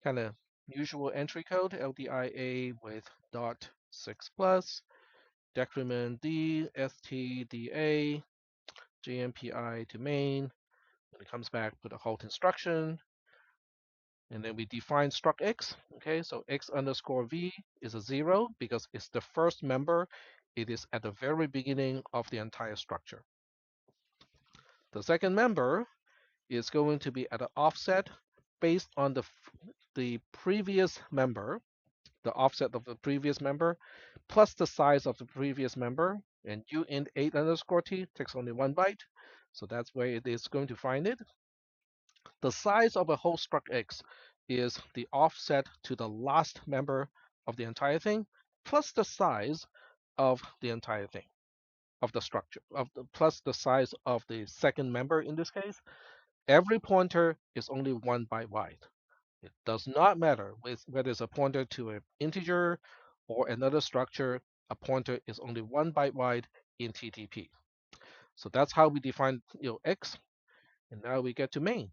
kind of usual entry code, LDIA with dot 6 plus, decrement D, stda, jmpi to main. When it comes back, put a halt instruction, and then we define struct x. Okay, so x underscore v is a 0 because it's the first member. It is at the very beginning of the entire structure. The second member is going to be at an offset based on the previous member, the offset of the previous member, plus the size of the previous member. And uint 8 underscore t takes only 1 byte. So that's where it is going to find it. The size of a whole struct X is the offset to the last member of the entire thing, plus the size of the entire thing, of the structure, plus the size of the second member in this case. Every pointer is only 1 byte wide. It does not matter whether it's a pointer to an integer or another structure. A pointer is only 1 byte wide in TTP. So that's how we define x. And now we get to main.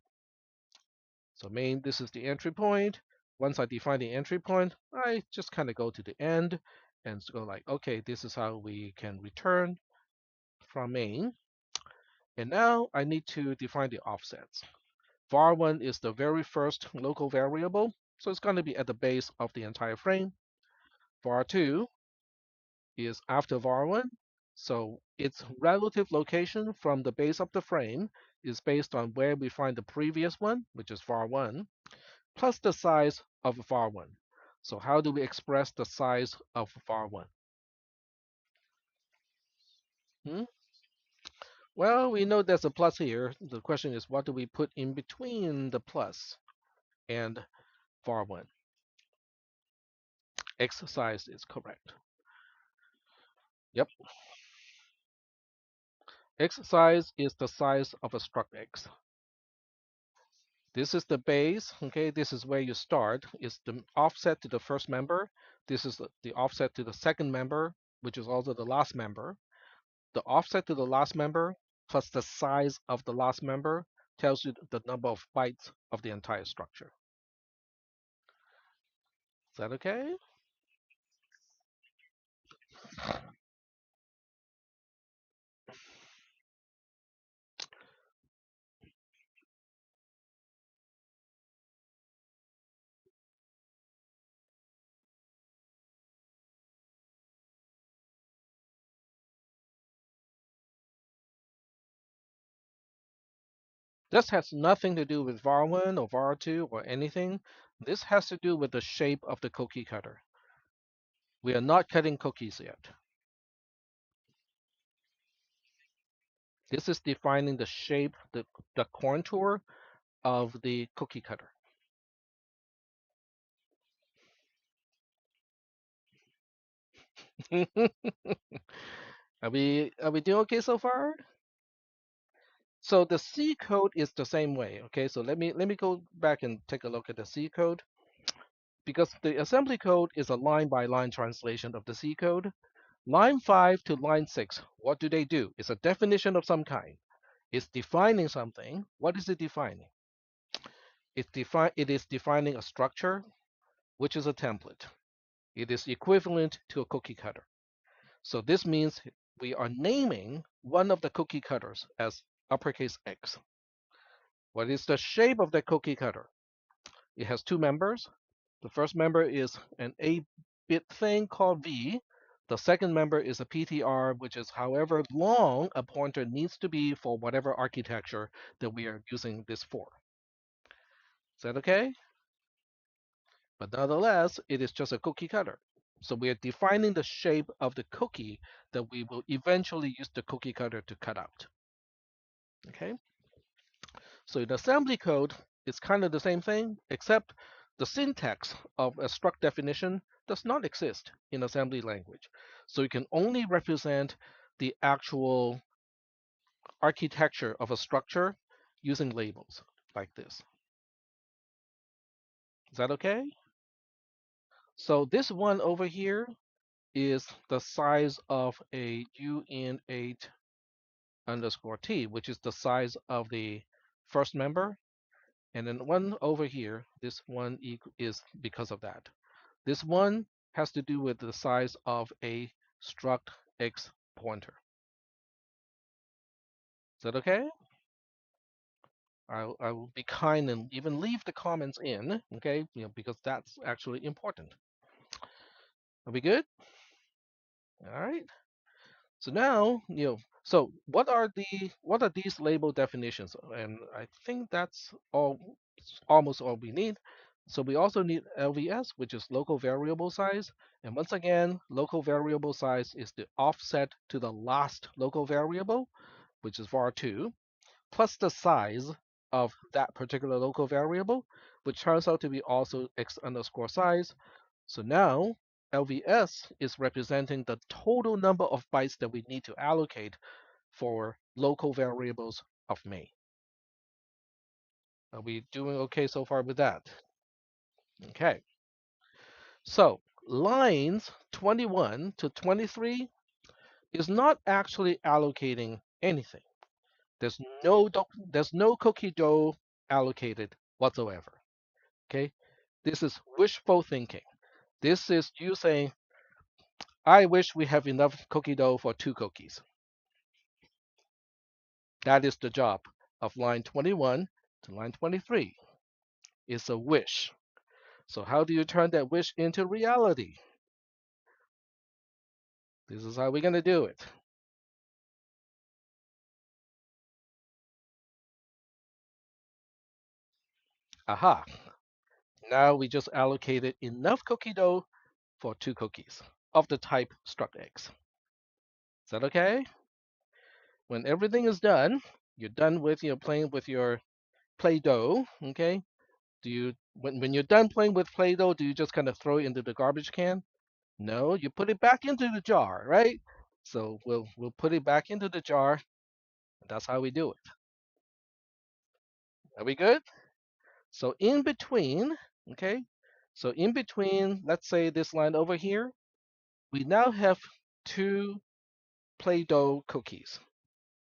So main, this is the entry point. Once I define the entry point, I just kind of go to the end and go like, okay, this is how we can return from main. And now I need to define the offsets. var1 is the very first local variable, so it's going to be at the base of the entire frame. var2 is after var1, so its relative location from the base of the frame is based on where we find the previous one, which is var1, plus the size of var1. So how do we express the size of var1? Hmm? Well, we know there's a plus here. The question is, what do we put in between the plus and var1? X size is correct. Yep. X size is the size of a struct X. This is the base, okay? This is where you start. It's the offset to the first member. This is the offset to the second member, which is also the last member. The offset to the last member plus the size of the last member tells you the number of bytes of the entire structure. Is that okay? This has nothing to do with var1 or var2 or anything. This has to do with the shape of the cookie cutter. We are not cutting cookies yet. This is defining the shape, the contour of the cookie cutter. Are we doing okay so far? So the C code is the same way. Okay, so let me go back and take a look at the C code, because the assembly code is a line by line translation of the C code. Line 5 to line 6, what do they do? It's a definition of some kind. It's defining something. What is it defining? It is defining a structure, which is a template. It is equivalent to a cookie cutter. So this means we are naming one of the cookie cutters as uppercase X. What is the shape of the cookie cutter? It has two members. The first member is an 8-bit thing called V. The second member is a PTR, which is however long a pointer needs to be for whatever architecture that we are using this for. Is that okay? But nonetheless, it is just a cookie cutter. So we are defining the shape of the cookie that we will eventually use the cookie cutter to cut out. Okay? So in assembly code, it's kind of the same thing, except the syntax of a struct definition does not exist in assembly language. So you can only represent the actual architecture of a structure using labels like this. Is that okay? So this one over here is the size of a UN8 underscore T, which is the size of the first member. And then one over here, this one is because of that. This one has to do with the size of a struct X pointer. Is that okay? I will be kind and even leave the comments in, okay? Because that's actually important. Are we good? All right. So now, so what are these label definitions? And I think that's almost all we need. So we also need LVS, which is local variable size. And once again, local variable size is the offset to the last local variable, which is var2, plus the size of that particular local variable, which turns out to be also x underscore size. So now LVS is representing the total number of bytes that we need to allocate for local variables of main. Are we doing okay so far with that? Okay. So lines 21 to 23 is not actually allocating anything. There's no cookie dough allocated whatsoever. Okay? This is wishful thinking. This is you saying, I wish we have enough cookie dough for 2 cookies. That is the job of line 21 to line 23. It's a wish. So how do you turn that wish into reality? This is how we're going to do it. Aha. Now we just allocated enough cookie dough for 2 cookies of the type struck eggs. Is that okay? When everything is done, you're done with playing with your Play-Doh, okay? Do you when you're done playing with Play-Doh, do you just kind of throw it into the garbage can? No, you put it back into the jar, right? So we'll put it back into the jar. That's how we do it. Are we good? So in between, okay? So in between, let's say this line over here, we now have 2 Play-Doh cookies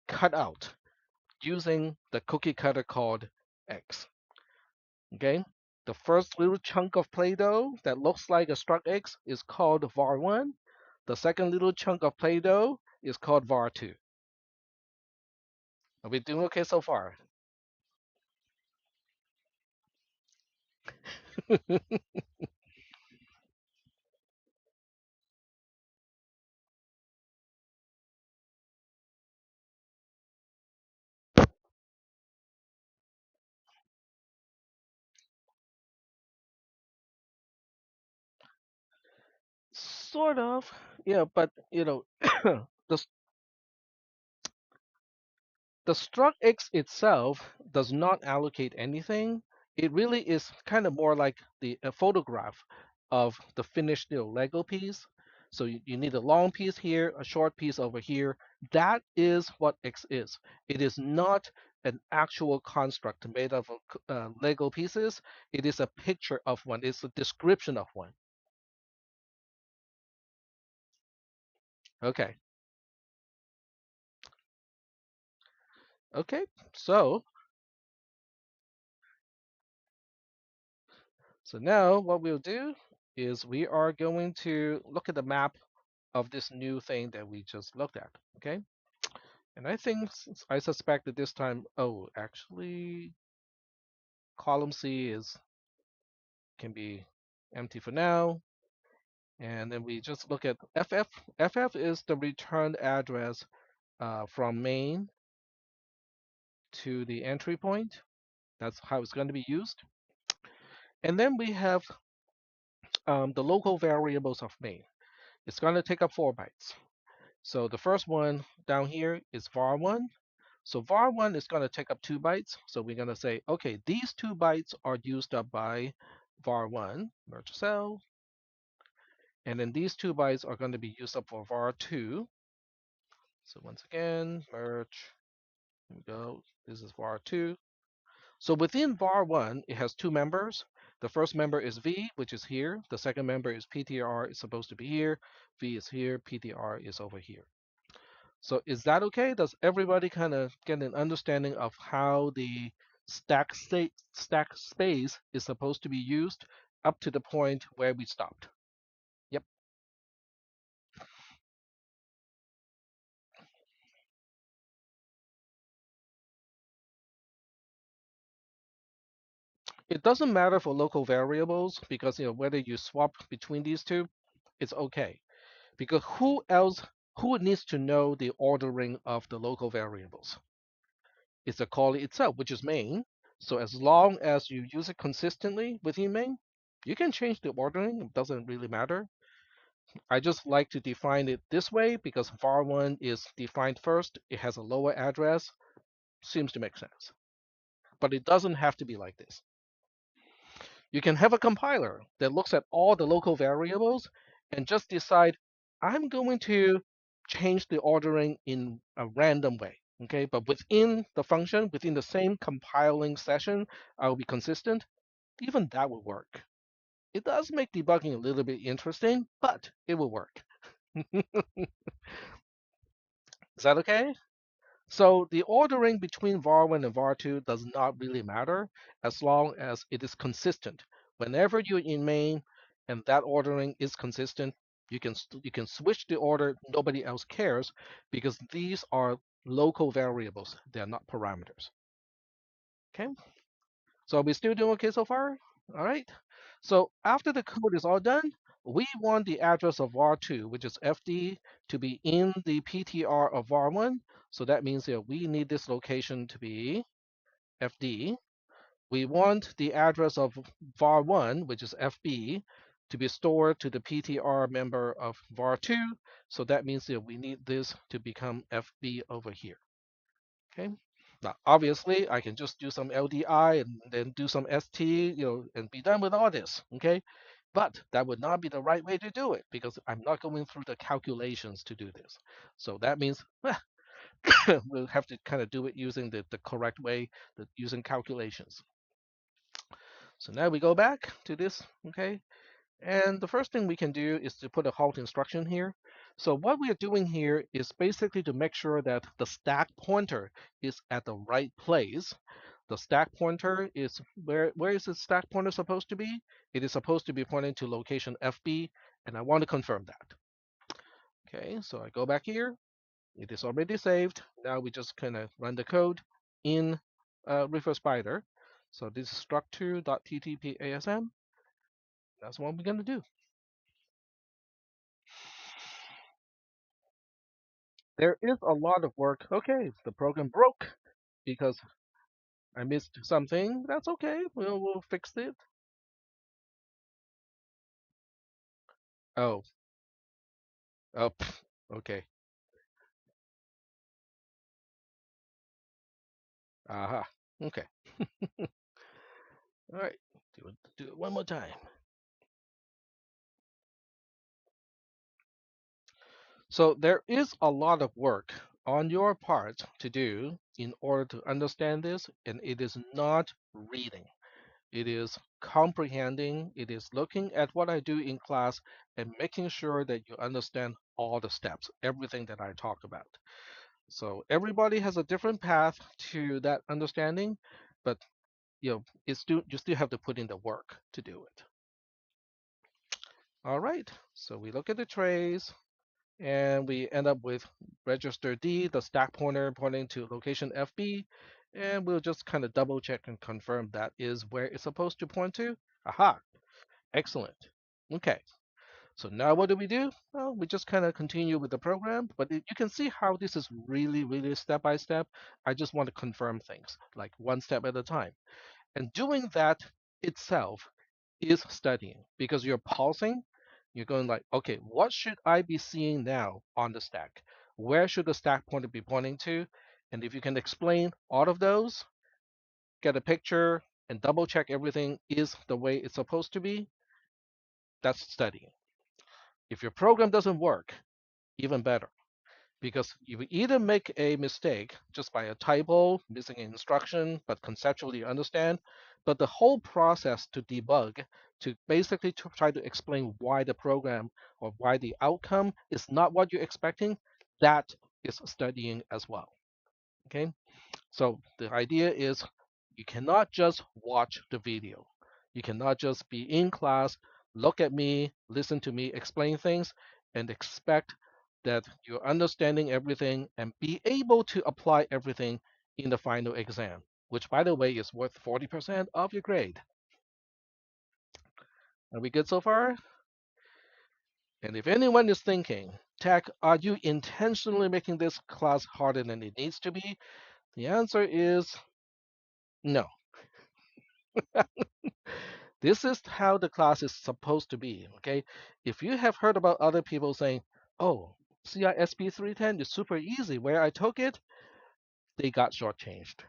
cut out using the cookie cutter called X. Okay? The first little chunk of Play-Doh that looks like a struck X is called var1. The second little chunk of Play-Doh is called var2. Are we doing okay so far? Sort of. Yeah, but the the struct X itself does not allocate anything. It really is kind of more like the a photograph of the finished Lego piece. So you need a long piece here, a short piece over here. That is what X is. It is not an actual construct made of Lego pieces. It is a picture of one. It's a description of one. Okay. Okay. So now what we'll do is we are going to look at the map of this new thing that we just looked at. Okay. And I think I suspect that this time, oh, actually, column C is can be empty for now. And then we just look at FF. FF is the return address from main to the entry point. That's how it's going to be used. And then we have the local variables of main. It's going to take up 4 bytes. So the first one down here is var1. So var1 is going to take up 2 bytes. So we're going to say, okay, these 2 bytes are used up by var1, merge cell. And then these 2 bytes are going to be used up for var2. So once again, merge. Here we go. This is var2. So within var1, it has 2 members. The first member is v, which is here. The second member is ptr, is supposed to be here. V is here. ptr is over here. So is that okay? Does everybody kind of get an understanding of how the stack space is supposed to be used up to the point where we stopped? Yep. It doesn't matter for local variables because whether you swap between these two, it's okay. Because who needs to know the ordering of the local variables? It's the callee itself, which is main. So as long as you use it consistently within main, you can change the ordering. It doesn't really matter. I just like to define it this way because var1 is defined first. It has a lower address. Seems to make sense. But it doesn't have to be like this. You can have a compiler that looks at all the local variables and just decide, I'm going to change the ordering in a random way. Okay, but within the function, within the same compiling session, I'll be consistent. Even that will work. It does make debugging a little bit interesting, but it will work. Is that okay? So the ordering between var1 and var2 does not really matter as long as it is consistent. Whenever you're in main and that ordering is consistent, you can switch the order. Nobody else cares because these are local variables. They are not parameters. Okay. So are we still doing okay so far? All right. So after the code is all done, we want the address of var2, which is fd, to be in the PTR of var1. So that means that we need this location to be fd. We want the address of var1, which is fb, to be stored to the PTR member of var2. So that means that we need this to become fb over here. Okay. Now, obviously, I can just do some LDI and then do some ST, and be done with all this. Okay. But that would not be the right way to do it because I'm not going through the calculations to do this. So that means we'll have to kind of do it using the correct way, using calculations. So now we go back to this. Okay. And the first thing we can do is to put a halt instruction here. So what we are doing here is basically to make sure that the stack pointer is at the right place. The stack pointer is where is the stack pointer supposed to be? It is supposed to be pointing to location FB, and I want to confirm that. Okay, so I go back here. It is already saved. Now we just kind of run the code in Refer Spider. So this is struct2.ttpasm. That's what we're going to do. There is a lot of work. Okay, the program broke because I missed something. That's okay. We'll fix it. Oh, oh, okay. Aha. Okay. All right. Do it one more time. So there is a lot of work on your part to do in order to understand this, and it is not reading. It is comprehending. It is looking at what I do in class and making sure that you understand all the steps, everything that I talk about. So everybody has a different path to that understanding, but you still have to put in the work to do it. All right. So we look at the trays and we end up with register D, the stack pointer pointing to location FB, and we'll just kind of double check and confirm that is where it's supposed to point to. Aha, excellent. Okay, so now what do we do? Well, we just kind of continue with the program, but you can see how this is really, really step by step. I just want to confirm things like one step at a time. And doing that itself is studying because you're pausing. You're going like, okay, what should I be seeing now on the stack? Where should the stack pointer be pointing to? And if you can explain all of those, get a picture, and double check everything is the way it's supposed to be, that's studying. If your program doesn't work, even better. Because you either make a mistake just by a typo, missing an instruction, but conceptually you understand, but the whole process to debug, to basically to try to explain why the program or why the outcome is not what you're expecting, that is studying as well. Okay, so the idea is you cannot just watch the video. You cannot just be in class, look at me, listen to me explain things, and expect that you're understanding everything and be able to apply everything in the final exam, which, by the way, is worth 40% of your grade. Are we good so far? And if anyone is thinking, Tech, are you intentionally making this class harder than it needs to be? The answer is no. This is how the class is supposed to be, okay? If you have heard about other people saying, oh, CISP 310 is super easy, where I took it, they got shortchanged.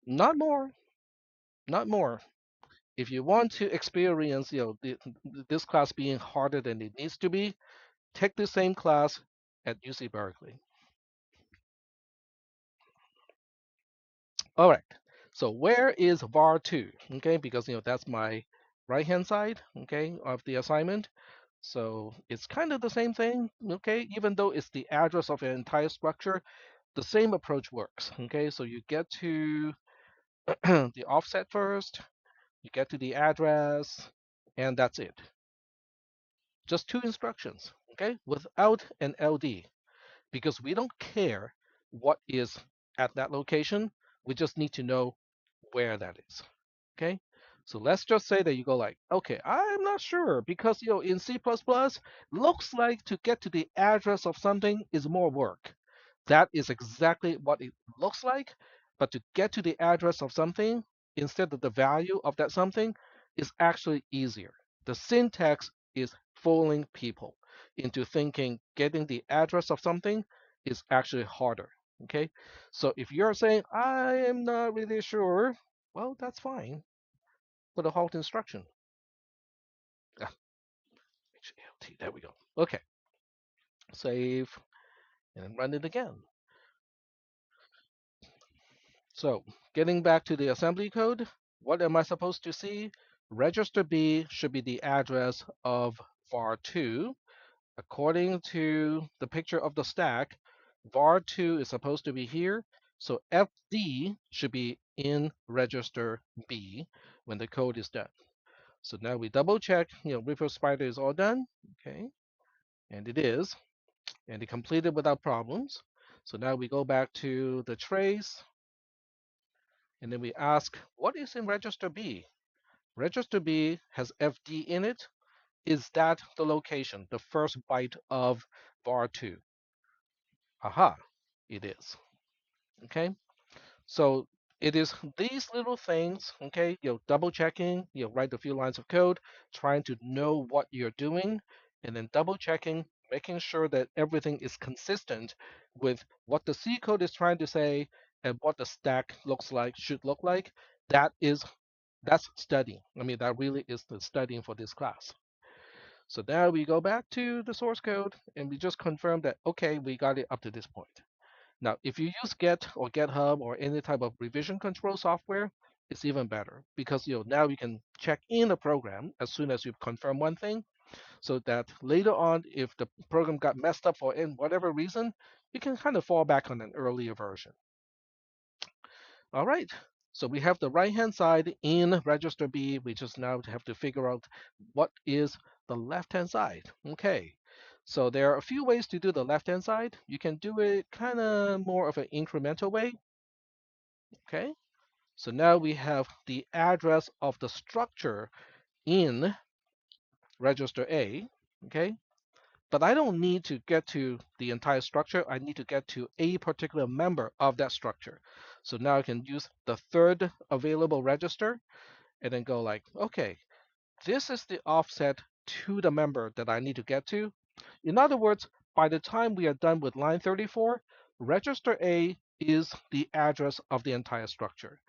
Not more, not more. If you want to experience, this class being harder than it needs to be, take the same class at UC Berkeley. All right. So where is var 2? Okay, because that's my right hand side, okay, of the assignment. So it's kind of the same thing, okay, even though it's the address of an entire structure, the same approach works. Okay, so you get to the offset first, you get to the address, and that's it. Just two instructions, okay, without an LD, because we don't care what is at that location. We just need to know where that is. Okay. So let's just say that you go like, okay, I'm not sure because in C++, looks like to get to the address of something is more work. That is exactly what it looks like, but to get to the address of something instead of the value of that something is actually easier. The syntax is fooling people into thinking getting the address of something is actually harder. Okay. So if you're saying, I am not really sure, well, that's fine. Put a halt instruction. Ah, HALT, there we go. Okay, save and then run it again. So getting back to the assembly code, what am I supposed to see? Register B should be the address of var2. According to the picture of the stack, var2 is supposed to be here. So FD should be in register B when the code is done. So now we double check, Reaper Spider is all done. Okay, and it is, and it completed without problems. So now we go back to the trace, and then we ask, what is in register B? Register B has FD in it. Is that the location, the first byte of var2? Aha, it is. Okay, so it is these little things, okay, double checking, write a few lines of code, trying to know what you're doing, and then double checking, making sure that everything is consistent with what the C code is trying to say and what the stack looks like, should look like. That's studying. I mean, that really is the studying for this class. So now we go back to the source code and we just confirm that, okay, we got it up to this point. Now, if you use Git or GitHub or any type of revision control software, it's even better because now you can check in the program as soon as you confirm one thing, so that later on, if the program got messed up for whatever reason, you can kind of fall back on an earlier version. All right. So we have the right-hand side in register B. We just now have to figure out what is the left-hand side. Okay. So there are a few ways to do the left-hand side. You can do it kind of more of an incremental way. Okay. So now we have the address of the structure in register A. Okay. But I don't need to get to the entire structure. I need to get to a particular member of that structure. So now I can use the third available register and then go like, okay, this is the offset to the member that I need to get to. In other words, by the time we are done with line 34, register A is the address of the entire structure.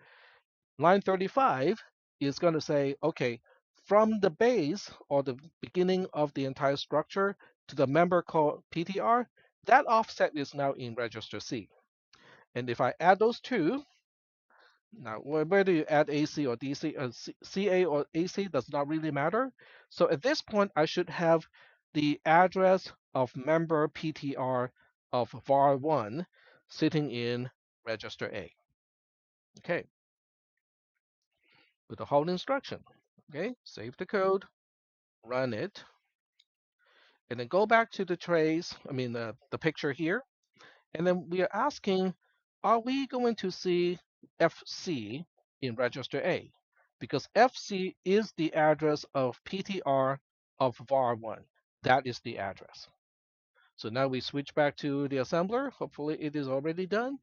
Line 35 is going to say, okay, from the base or the beginning of the entire structure to the member called PTR, that offset is now in register C. And if I add those two, now where do you add AC or DC, CA or AC does not really matter. So at this point, I should have the address of member PTR of var1 sitting in register A. Okay, with the hold instruction. Okay, save the code, run it, and then go back to the trace, I mean the picture here, and then we are asking, are we going to see FC in register A? Because FC is the address of PTR of var1. That is the address. So now we switch back to the assembler. Hopefully it is already done.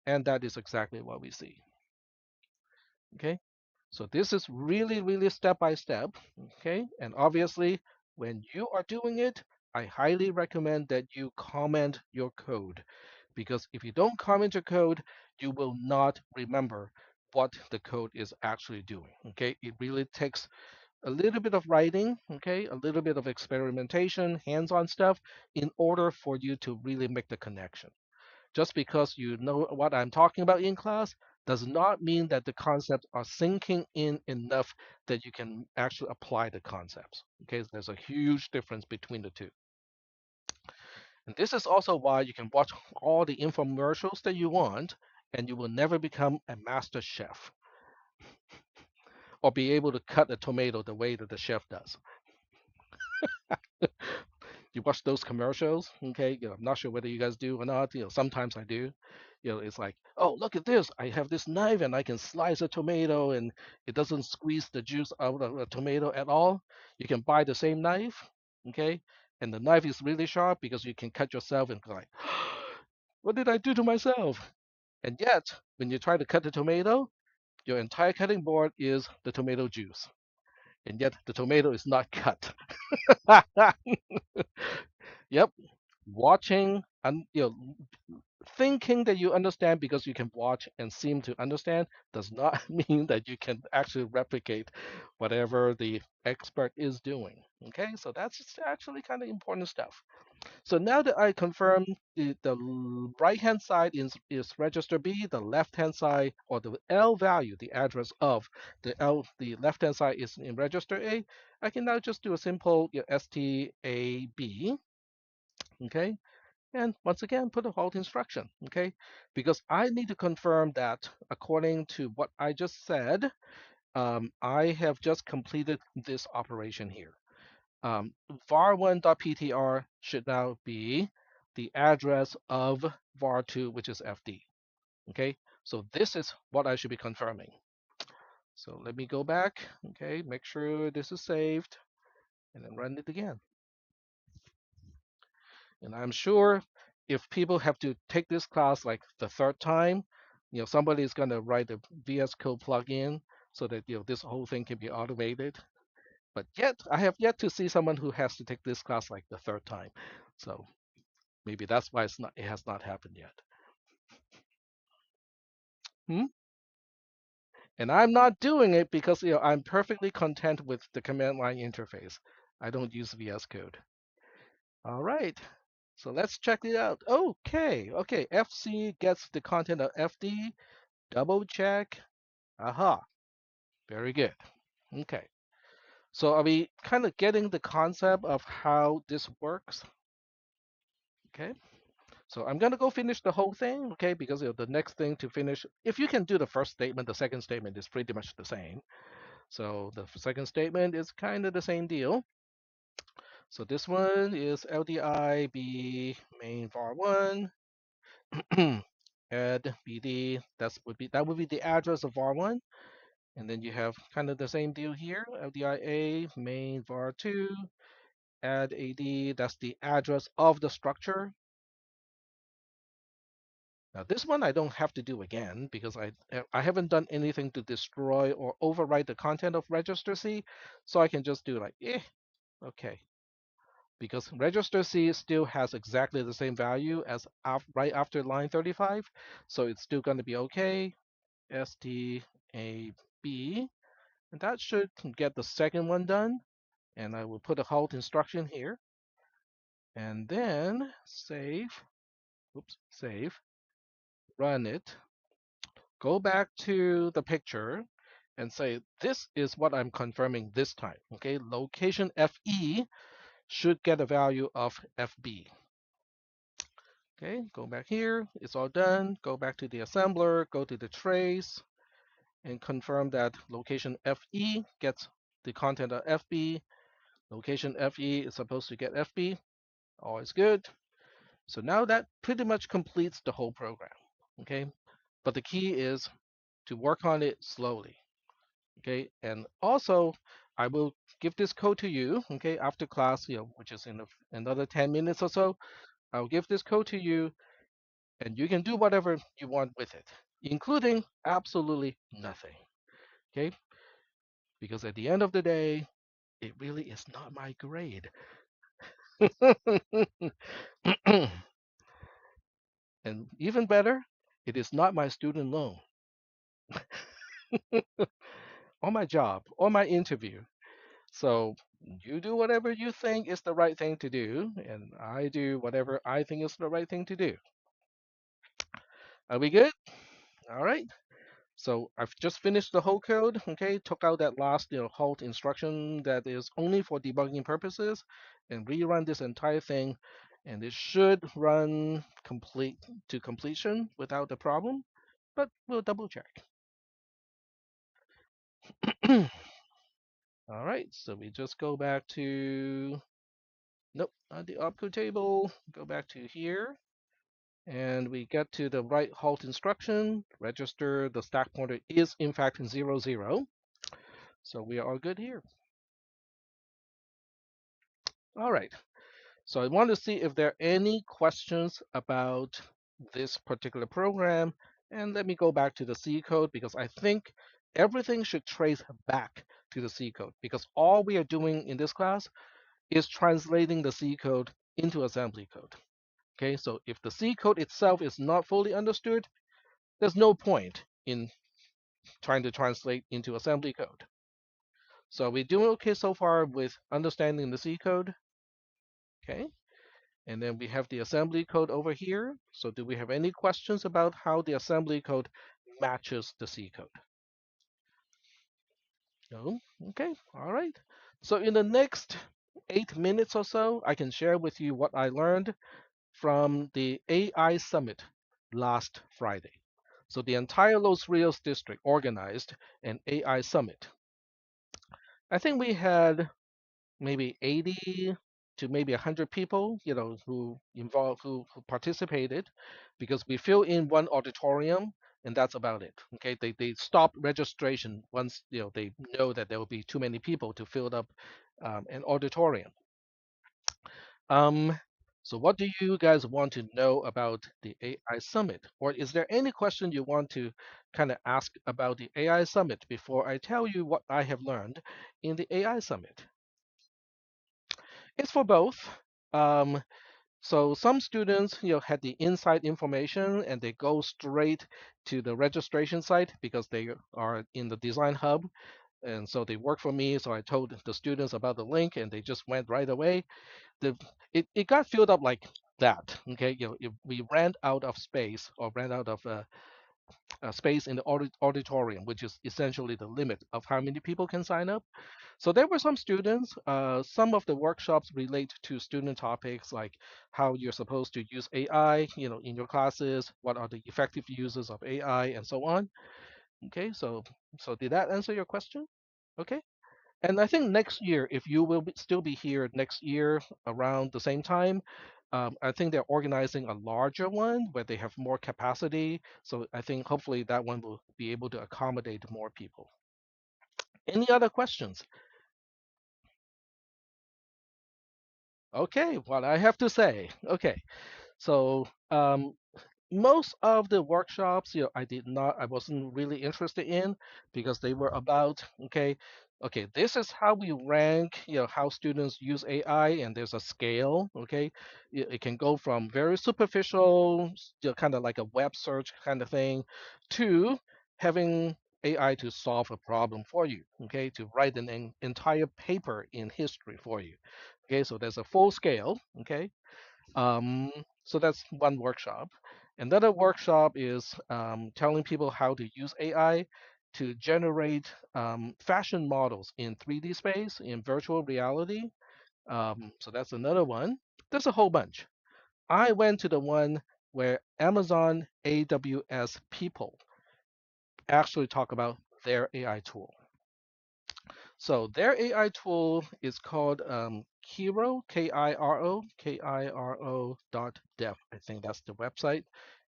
And that is exactly what we see. Okay. So this is really, really step by step, okay? And obviously, when you are doing it, I highly recommend that you comment your code because if you don't comment your code, you will not remember what the code is actually doing. Okay, it really takes a little bit of writing, okay, a little bit of experimentation, hands-on stuff, in order for you to really make the connection. Just because you know what I'm talking about in class does not mean that the concepts are sinking in enough that you can actually apply the concepts. Okay, so there's a huge difference between the two. And this is also why you can watch all the infomercials that you want, and you will never become a master chef or be able to cut a tomato the way that the chef does. You watch those commercials, okay? I'm not sure whether you guys do or not. Sometimes I do. It's like, oh, look at this. I have this knife and I can slice a tomato and it doesn't squeeze the juice out of the tomato at all. You can buy the same knife, okay? And the knife is really sharp because you can cut yourself and go like, what did I do to myself? And yet, when you try to cut the tomato, your entire cutting board is the tomato juice. And yet the tomato is not cut. Yep, watching and thinking that you understand because you can watch and seem to understand does not mean that you can actually replicate whatever the expert is doing. Okay, so that's actually kind of important stuff. So now that I confirmed the right hand side is register B, the left hand side or the L value, the address of the left hand side is in register A, I can now just do a simple STAB, okay? And once again, put a halt instruction, okay? Because I need to confirm that according to what I just said, I have just completed this operation here. var1.ptr should now be the address of var2, which is fd, okay? So this is what I should be confirming. So let me go back, okay? Make sure this is saved and then run it again. And I'm sure if people have to take this class like the third time, somebody is going to write a VS Code plugin so that this whole thing can be automated. But yet, I have yet to see someone who has to take this class like the third time. So maybe that's why it has not happened yet. Hmm? And I'm not doing it because I'm perfectly content with the command line interface. I don't use VS Code. All right. So let's check it out. Okay. FC gets the content of FD. Double check. Aha. Very good. Okay. So are we kind of getting the concept of how this works? Okay. So I'm gonna go finish the whole thing, okay? Because the next thing to finish, if you can do the first statement, the second statement is pretty much the same. So the second statement is kind of the same deal. So this one is LDI B main var1 add BD. That would be the address of var1. And then you have kind of the same deal here, LDIA main var2 add AD. That's the address of the structure. Now this one I don't have to do again because I haven't done anything to destroy or overwrite the content of register C, so I can just do like okay, because register C still has exactly the same value as right after line 35, so it's still going to be okay. STAB, and that should get the second one done. And I will put a halt instruction here, and then save. Oops, save. Run it. Go back to the picture and say, this is what I'm confirming this time. Okay, location FE should get a value of FB. Okay, go back here. It's all done. Go back to the assembler, go to the trace, and confirm that location FE gets the content of FB. Location FE is supposed to get FB. All is good. So now that pretty much completes the whole program. Okay, but the key is to work on it slowly. Okay, and also I will give this code to you, okay, after class, which is in another 10 minutes or so. I'll give this code to you and you can do whatever you want with it, including absolutely nothing. Okay, because at the end of the day, it really is not my grade. And even better, it is not my student loan. on my job, on my interview. So you do whatever you think is the right thing to do, and I do whatever I think is the right thing to do. Are we good? All right. So I've just finished the whole code, okay, took out that last halt instruction that is only for debugging purposes and rerun this entire thing, and it should run complete to completion without a problem, but we'll double check. All right, so we just go back to, nope, not the opcode table, go back to here, and we get to the right halt instruction, register the stack pointer is in fact 00. So we are all good here. All right. So I want to see if there are any questions about this particular program. And let me go back to the C code because I think everything should trace back to the C code because all we are doing in this class is translating the C code into assembly code. Okay, so if the C code itself is not fully understood, there's no point in trying to translate into assembly code. So we're doing okay so far with understanding the C code. Okay. And then we have the assembly code over here. So do we have any questions about how the assembly code matches the C code? No? Okay, all right. So in the next 8 minutes or so, I can share with you what I learned from the AI Summit last Friday. So the entire Los Rios district organized an AI Summit. I think we had maybe 80 to maybe 100 people, who involved, who participated, because we fill in one auditorium and that's about it. Okay, they stop registration once they know that there will be too many people to fill up an auditorium. Um, so what do you guys want to know about the AI Summit? Or is there any question you want to kind of ask about the AI Summit before I tell you what I have learned in the AI Summit? It's for both. Um, so some students, had the inside information and they go straight to the registration site because they are in the design hub. And so they work for me. So I told the students about the link and they just went right away. The it got filled up like that. Okay, if we ran out of space or ran out of space in the auditorium, which is essentially the limit of how many people can sign up. So there were some students. Some of the workshops relate to student topics like how you're supposed to use AI, in your classes. What are the effective uses of AI, and so on. Okay, so did that answer your question? Okay. And I think next year, if you will still be here next year around the same time, I think they're organizing a larger one where they have more capacity. So I think hopefully that one will be able to accommodate more people. Any other questions? Okay, what I have to say. Okay, so most of the workshops, I wasn't really interested in because they were about, okay, this is how we rank, how students use AI, and there's a scale, okay? It can go from very superficial, kind of like a web search kind of thing, to having AI to solve a problem for you, okay, to write an entire paper in history for you. Okay, so there's a full scale, okay? Um, so that's one workshop. Another workshop is telling people how to use AI to generate fashion models in 3D space, in virtual reality. So that's another one. There's a whole bunch. I went to the one where Amazon AWS people actually talk about their AI tool. So their AI tool is called Kiro, Kiro dot dev. I think that's the website.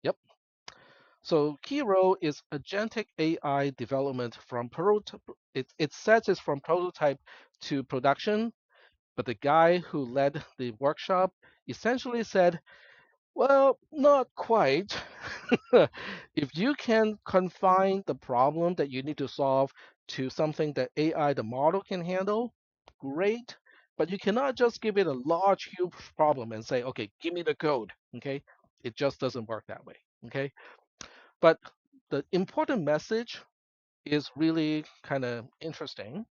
Yep. So Kiro is agentic AI development from prototype. It says it's from prototype to production, but the guy who led the workshop essentially said, well, not quite. If you can confine the problem that you need to solve to something that AI, the model, can handle, great. But you cannot just give it a large, huge problem and say, okay, give me the code. Okay. It just doesn't work that way. Okay. But the important message is really kind of interesting.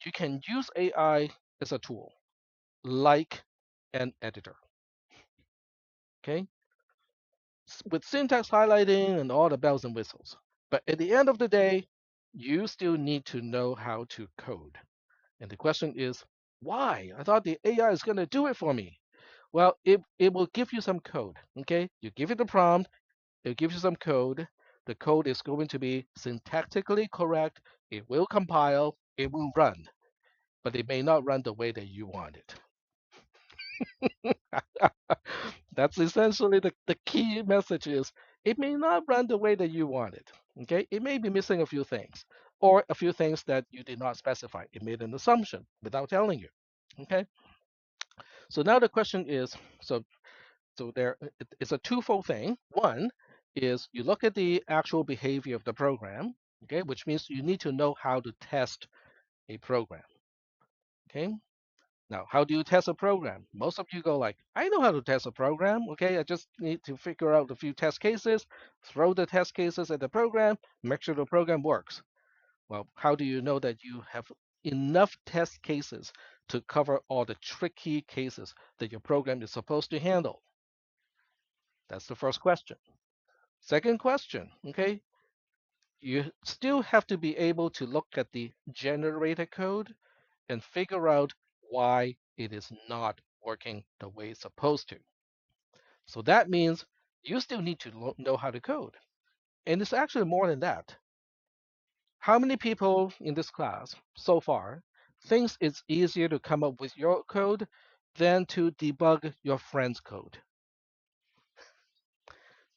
You can use AI as a tool, like an editor, okay, with syntax highlighting and all the bells and whistles. But at the end of the day, you still need to know how to code. And the question is, why? I thought the AI is going to do it for me. Well, it will give you some code, okay? You give it the prompt, it gives you some code. The code is going to be syntactically correct. It will compile, it will run, but it may not run the way that you want it. That's essentially the key message is it may not run the way that you want it. Okay, it may be missing a few things or a few things that you did not specify. It made an assumption without telling you. Okay, so now the question is, so it's a twofold thing. One is you look at the actual behavior of the program, okay, which means you need to know how to test a program. Okay, now, how do you test a program? Most of you go like, I know how to test a program. Okay, I just need to figure out a few test cases, throw the test cases at the program, make sure the program works. Well, how do you know that you have enough test cases to cover all the tricky cases that your program is supposed to handle? That's the first question. Second question, okay, you still have to be able to look at the generated code and figure out why it is not working the way it's supposed to. So that means you still need to know how to code. And it's actually more than that. How many people in this class so far thinks it's easier to come up with your code than to debug your friend's code?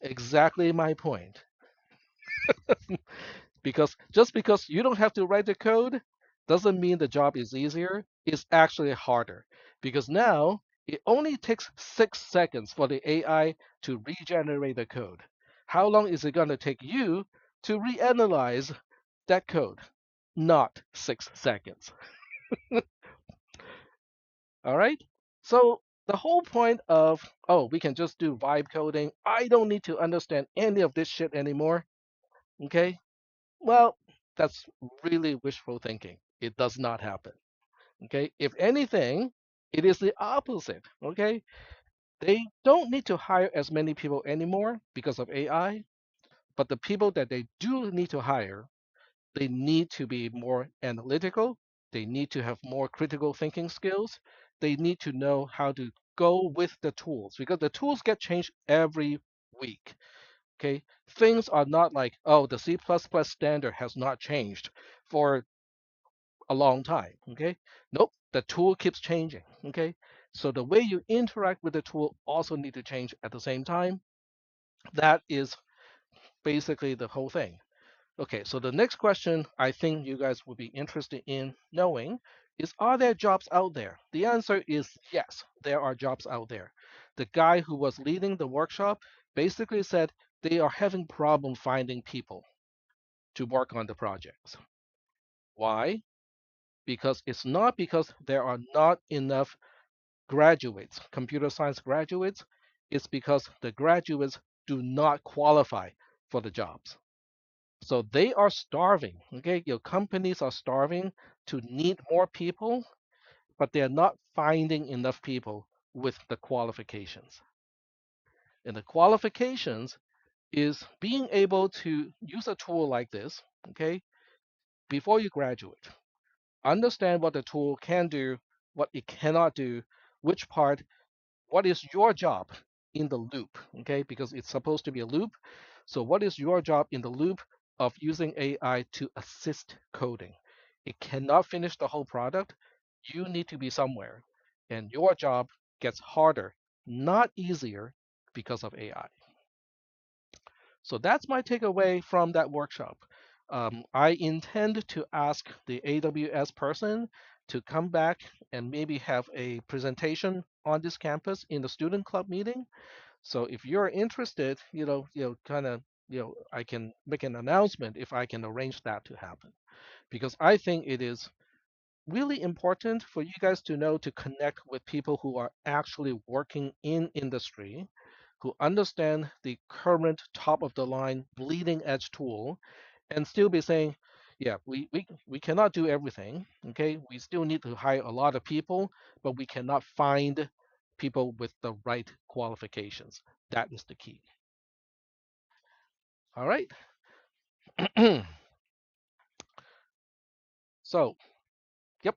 Exactly my point. Because just because you don't have to write the code doesn't mean the job is easier. It's actually harder because now it only takes 6 seconds for the AI to regenerate the code. How long is it going to take you to reanalyze that code? Not 6 seconds. All right. So the whole point of, oh, we can just do vibe coding. I don't need to understand any of this shit anymore. Okay. Well, that's really wishful thinking. It does not happen. Okay. If anything, it is the opposite. Okay. They don't need to hire as many people anymore because of AI, but the people that they do need to hire, they need to be more analytical. They need to have more critical thinking skills. They need to know how to go with the tools because the tools get changed every week. Okay, things are not like, oh, the C++ standard has not changed for a long time. Okay, nope, the tool keeps changing. Okay, so the way you interact with the tool also need to change at the same time. That is basically the whole thing. Okay, so the next question I think you guys would be interested in knowing is, are there jobs out there? The answer is yes, there are jobs out there. The guy who was leading the workshop basically said they are having problem finding people to work on the projects. Why? Because it's not because there are not enough graduates, computer science graduates, it's because the graduates do not qualify for the jobs. So they are starving. Okay, your companies are starving to need more people, but they're not finding enough people with the qualifications. And the qualifications is being able to use a tool like this, okay, before you graduate. Understand what the tool can do, what it cannot do, which part, what is your job in the loop, okay, because it's supposed to be a loop. So what is your job in the loop of using AI to assist coding? It cannot finish the whole product. You need to be somewhere, and your job gets harder, not easier, because of AI. So that's my takeaway from that workshop. I intend to ask the AWS person to come back and maybe have a presentation on this campus in the student club meeting. So if you're interested, kind of, I can make an announcement if I can arrange that to happen, because I think it is really important for you guys to know to connect with people who are actually working in industry, who understand the current top of the line bleeding edge tool, and still be saying, yeah, we cannot do everything. Okay, we still need to hire a lot of people, but we cannot find people with the right qualifications. That is the key. All right. So, yep,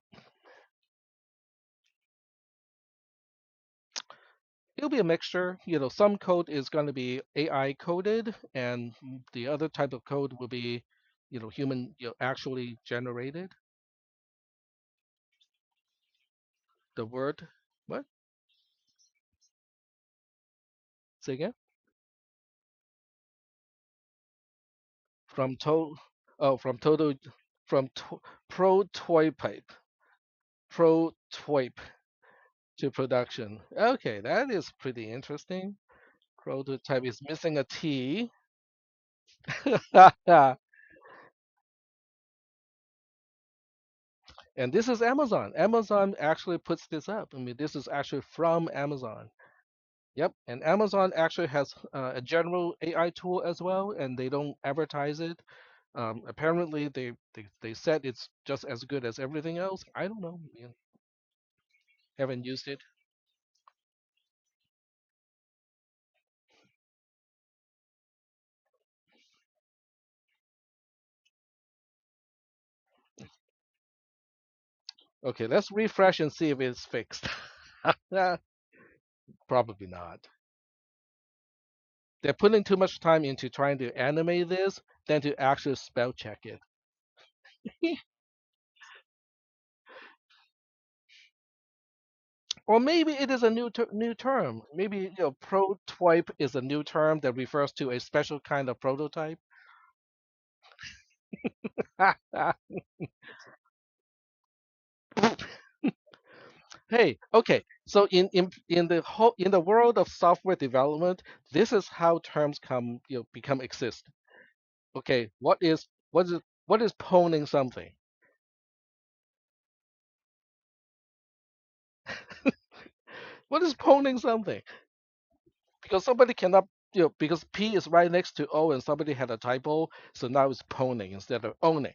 it'll be a mixture. Some code is going to be AI coded, and the other type of code will be, human, actually generated. The word, what? Say again? From to, oh, from total, from prototype, prototype to production. Okay, that is pretty interesting. Prototype is missing a T. And this is Amazon. Amazon actually puts this up. I mean, this is actually from Amazon. Yep, and Amazon actually has a general AI tool as well, and they don't advertise it. Apparently, they said it's just as good as everything else. I don't know. Haven't used it. Okay, let's refresh and see if it's fixed. Nah, probably not. They're putting too much time into trying to animate this than to actually spell check it. Or maybe it is a new term. Maybe prototype is a new term that refers to a special kind of prototype. Hey, okay. So in the world of software development, this is how terms become exist. Okay, what is pwning something? What is pwning something? Because somebody cannot, because P is right next to O and somebody had a typo, so now it's pwning instead of owning.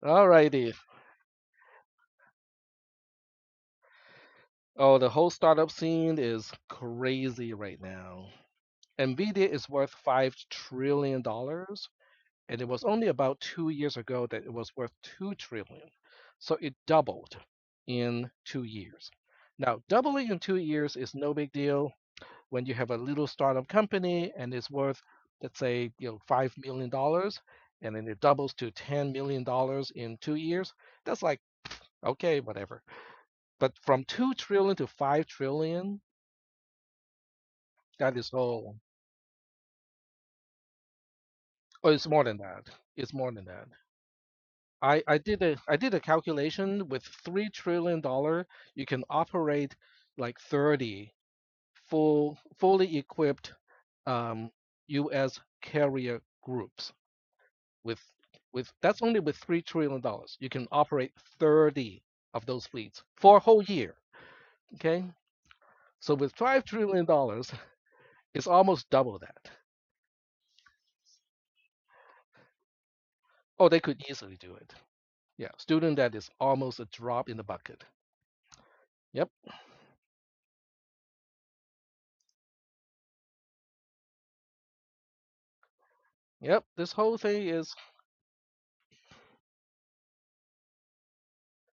Alrighty. Oh, the whole startup scene is crazy right now. Nvidia is worth $5 trillion, and it was only about 2 years ago that it was worth 2 trillion. So it doubled in 2 years. Now, doubling in 2 years is no big deal when you have a little startup company and it's worth, let's say, $5 million, and then it doubles to $10 million in 2 years. That's like, okay, whatever. But from 2 trillion to 5 trillion, that is all. Oh, it's more than that. It's more than that. I did a calculation with $3 trillion. You can operate like 30 fully equipped U.S. carrier groups with that's only with $3 trillion. You can operate 30 of those fleets for a whole year. Okay, so with $5 trillion, it's almost double that. Oh, they could easily do it. Yeah, student that is almost a drop in the bucket. Yep, yep. This whole thing is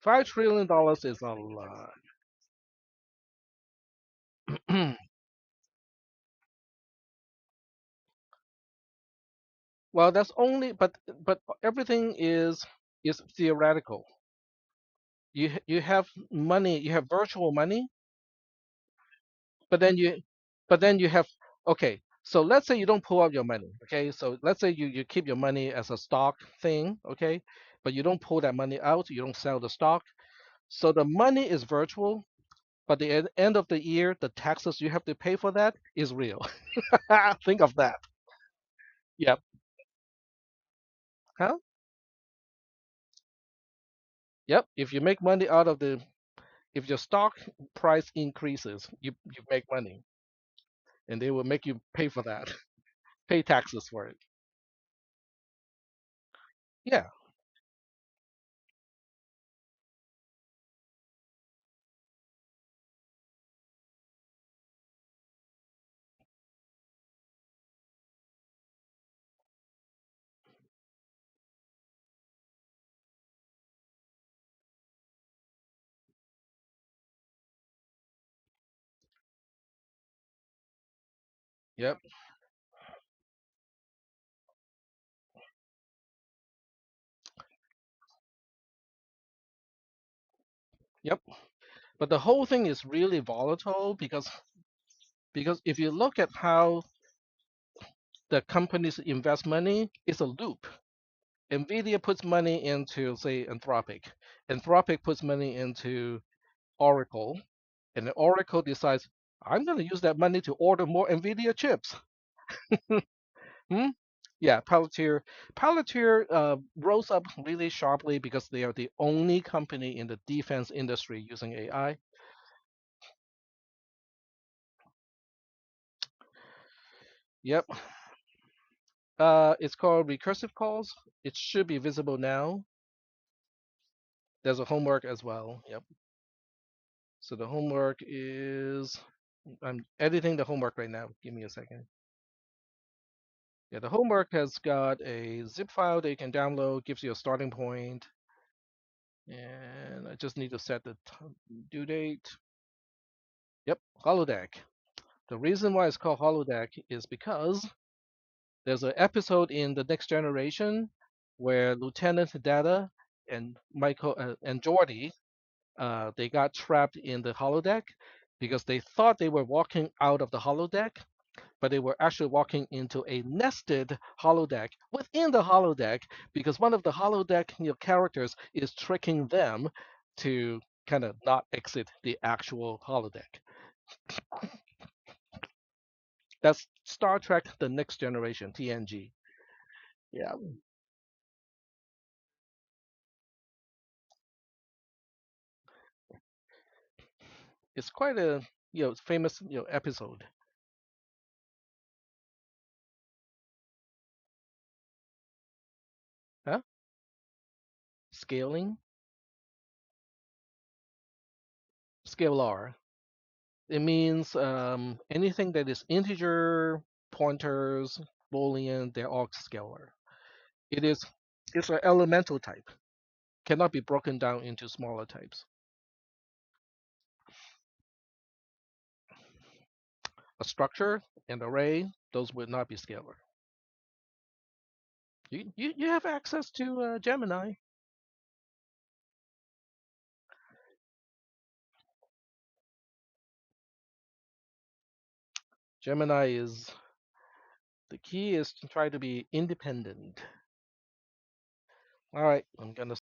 $5 trillion is a lot. Well, that's only, but everything is theoretical. You have money, you have virtual money, but then you have, okay. So let's say you don't pull out your money, okay? So let's say you keep your money as a stock thing, okay? But you don't pull that money out, you don't sell the stock. So the money is virtual, but the end of the year, the taxes you have to pay for that is real. Think of that. Yep. Huh? Yep. If you make money out of the if your stock price increases, you make money, and they will make you pay for that, pay taxes for it. Yeah. Yep. Yep. But the whole thing is really volatile because if you look at how the companies invest money, it's a loop. Nvidia puts money into, say, Anthropic. Anthropic puts money into Oracle, and then Oracle decides, I'm going to use that money to order more Nvidia chips. Hmm? Yeah, Palantir. Palantir rose up really sharply because they are the only company in the defense industry using AI. Yep. It's called recursive calls. It should be visible now. There's a homework as well. Yep. So the homework is, I'm editing the homework right now. Give me a second. Yeah, the homework has got a zip file that you can download, gives you a starting point, and I just need to set the due date. Yep, holodeck. The reason why it's called holodeck is because there's an episode in the Next Generation where Lieutenant Data and Michael and Geordi, they got trapped in the holodeck because they thought they were walking out of the holodeck, but they were actually walking into a nested holodeck within the holodeck because one of the holodeck characters is tricking them to kind of not exit the actual holodeck. That's Star Trek: The Next Generation (TNG). Yeah, it's quite a famous episode. Huh? Scaling, scalar. It means anything that is integer, pointers, boolean. They're all scalar. It is it's an elemental type. Cannot be broken down into smaller types. A structure, an array, those would not be scalar. You have access to Gemini. Gemini is the key is to try to be independent. All right, I'm gonna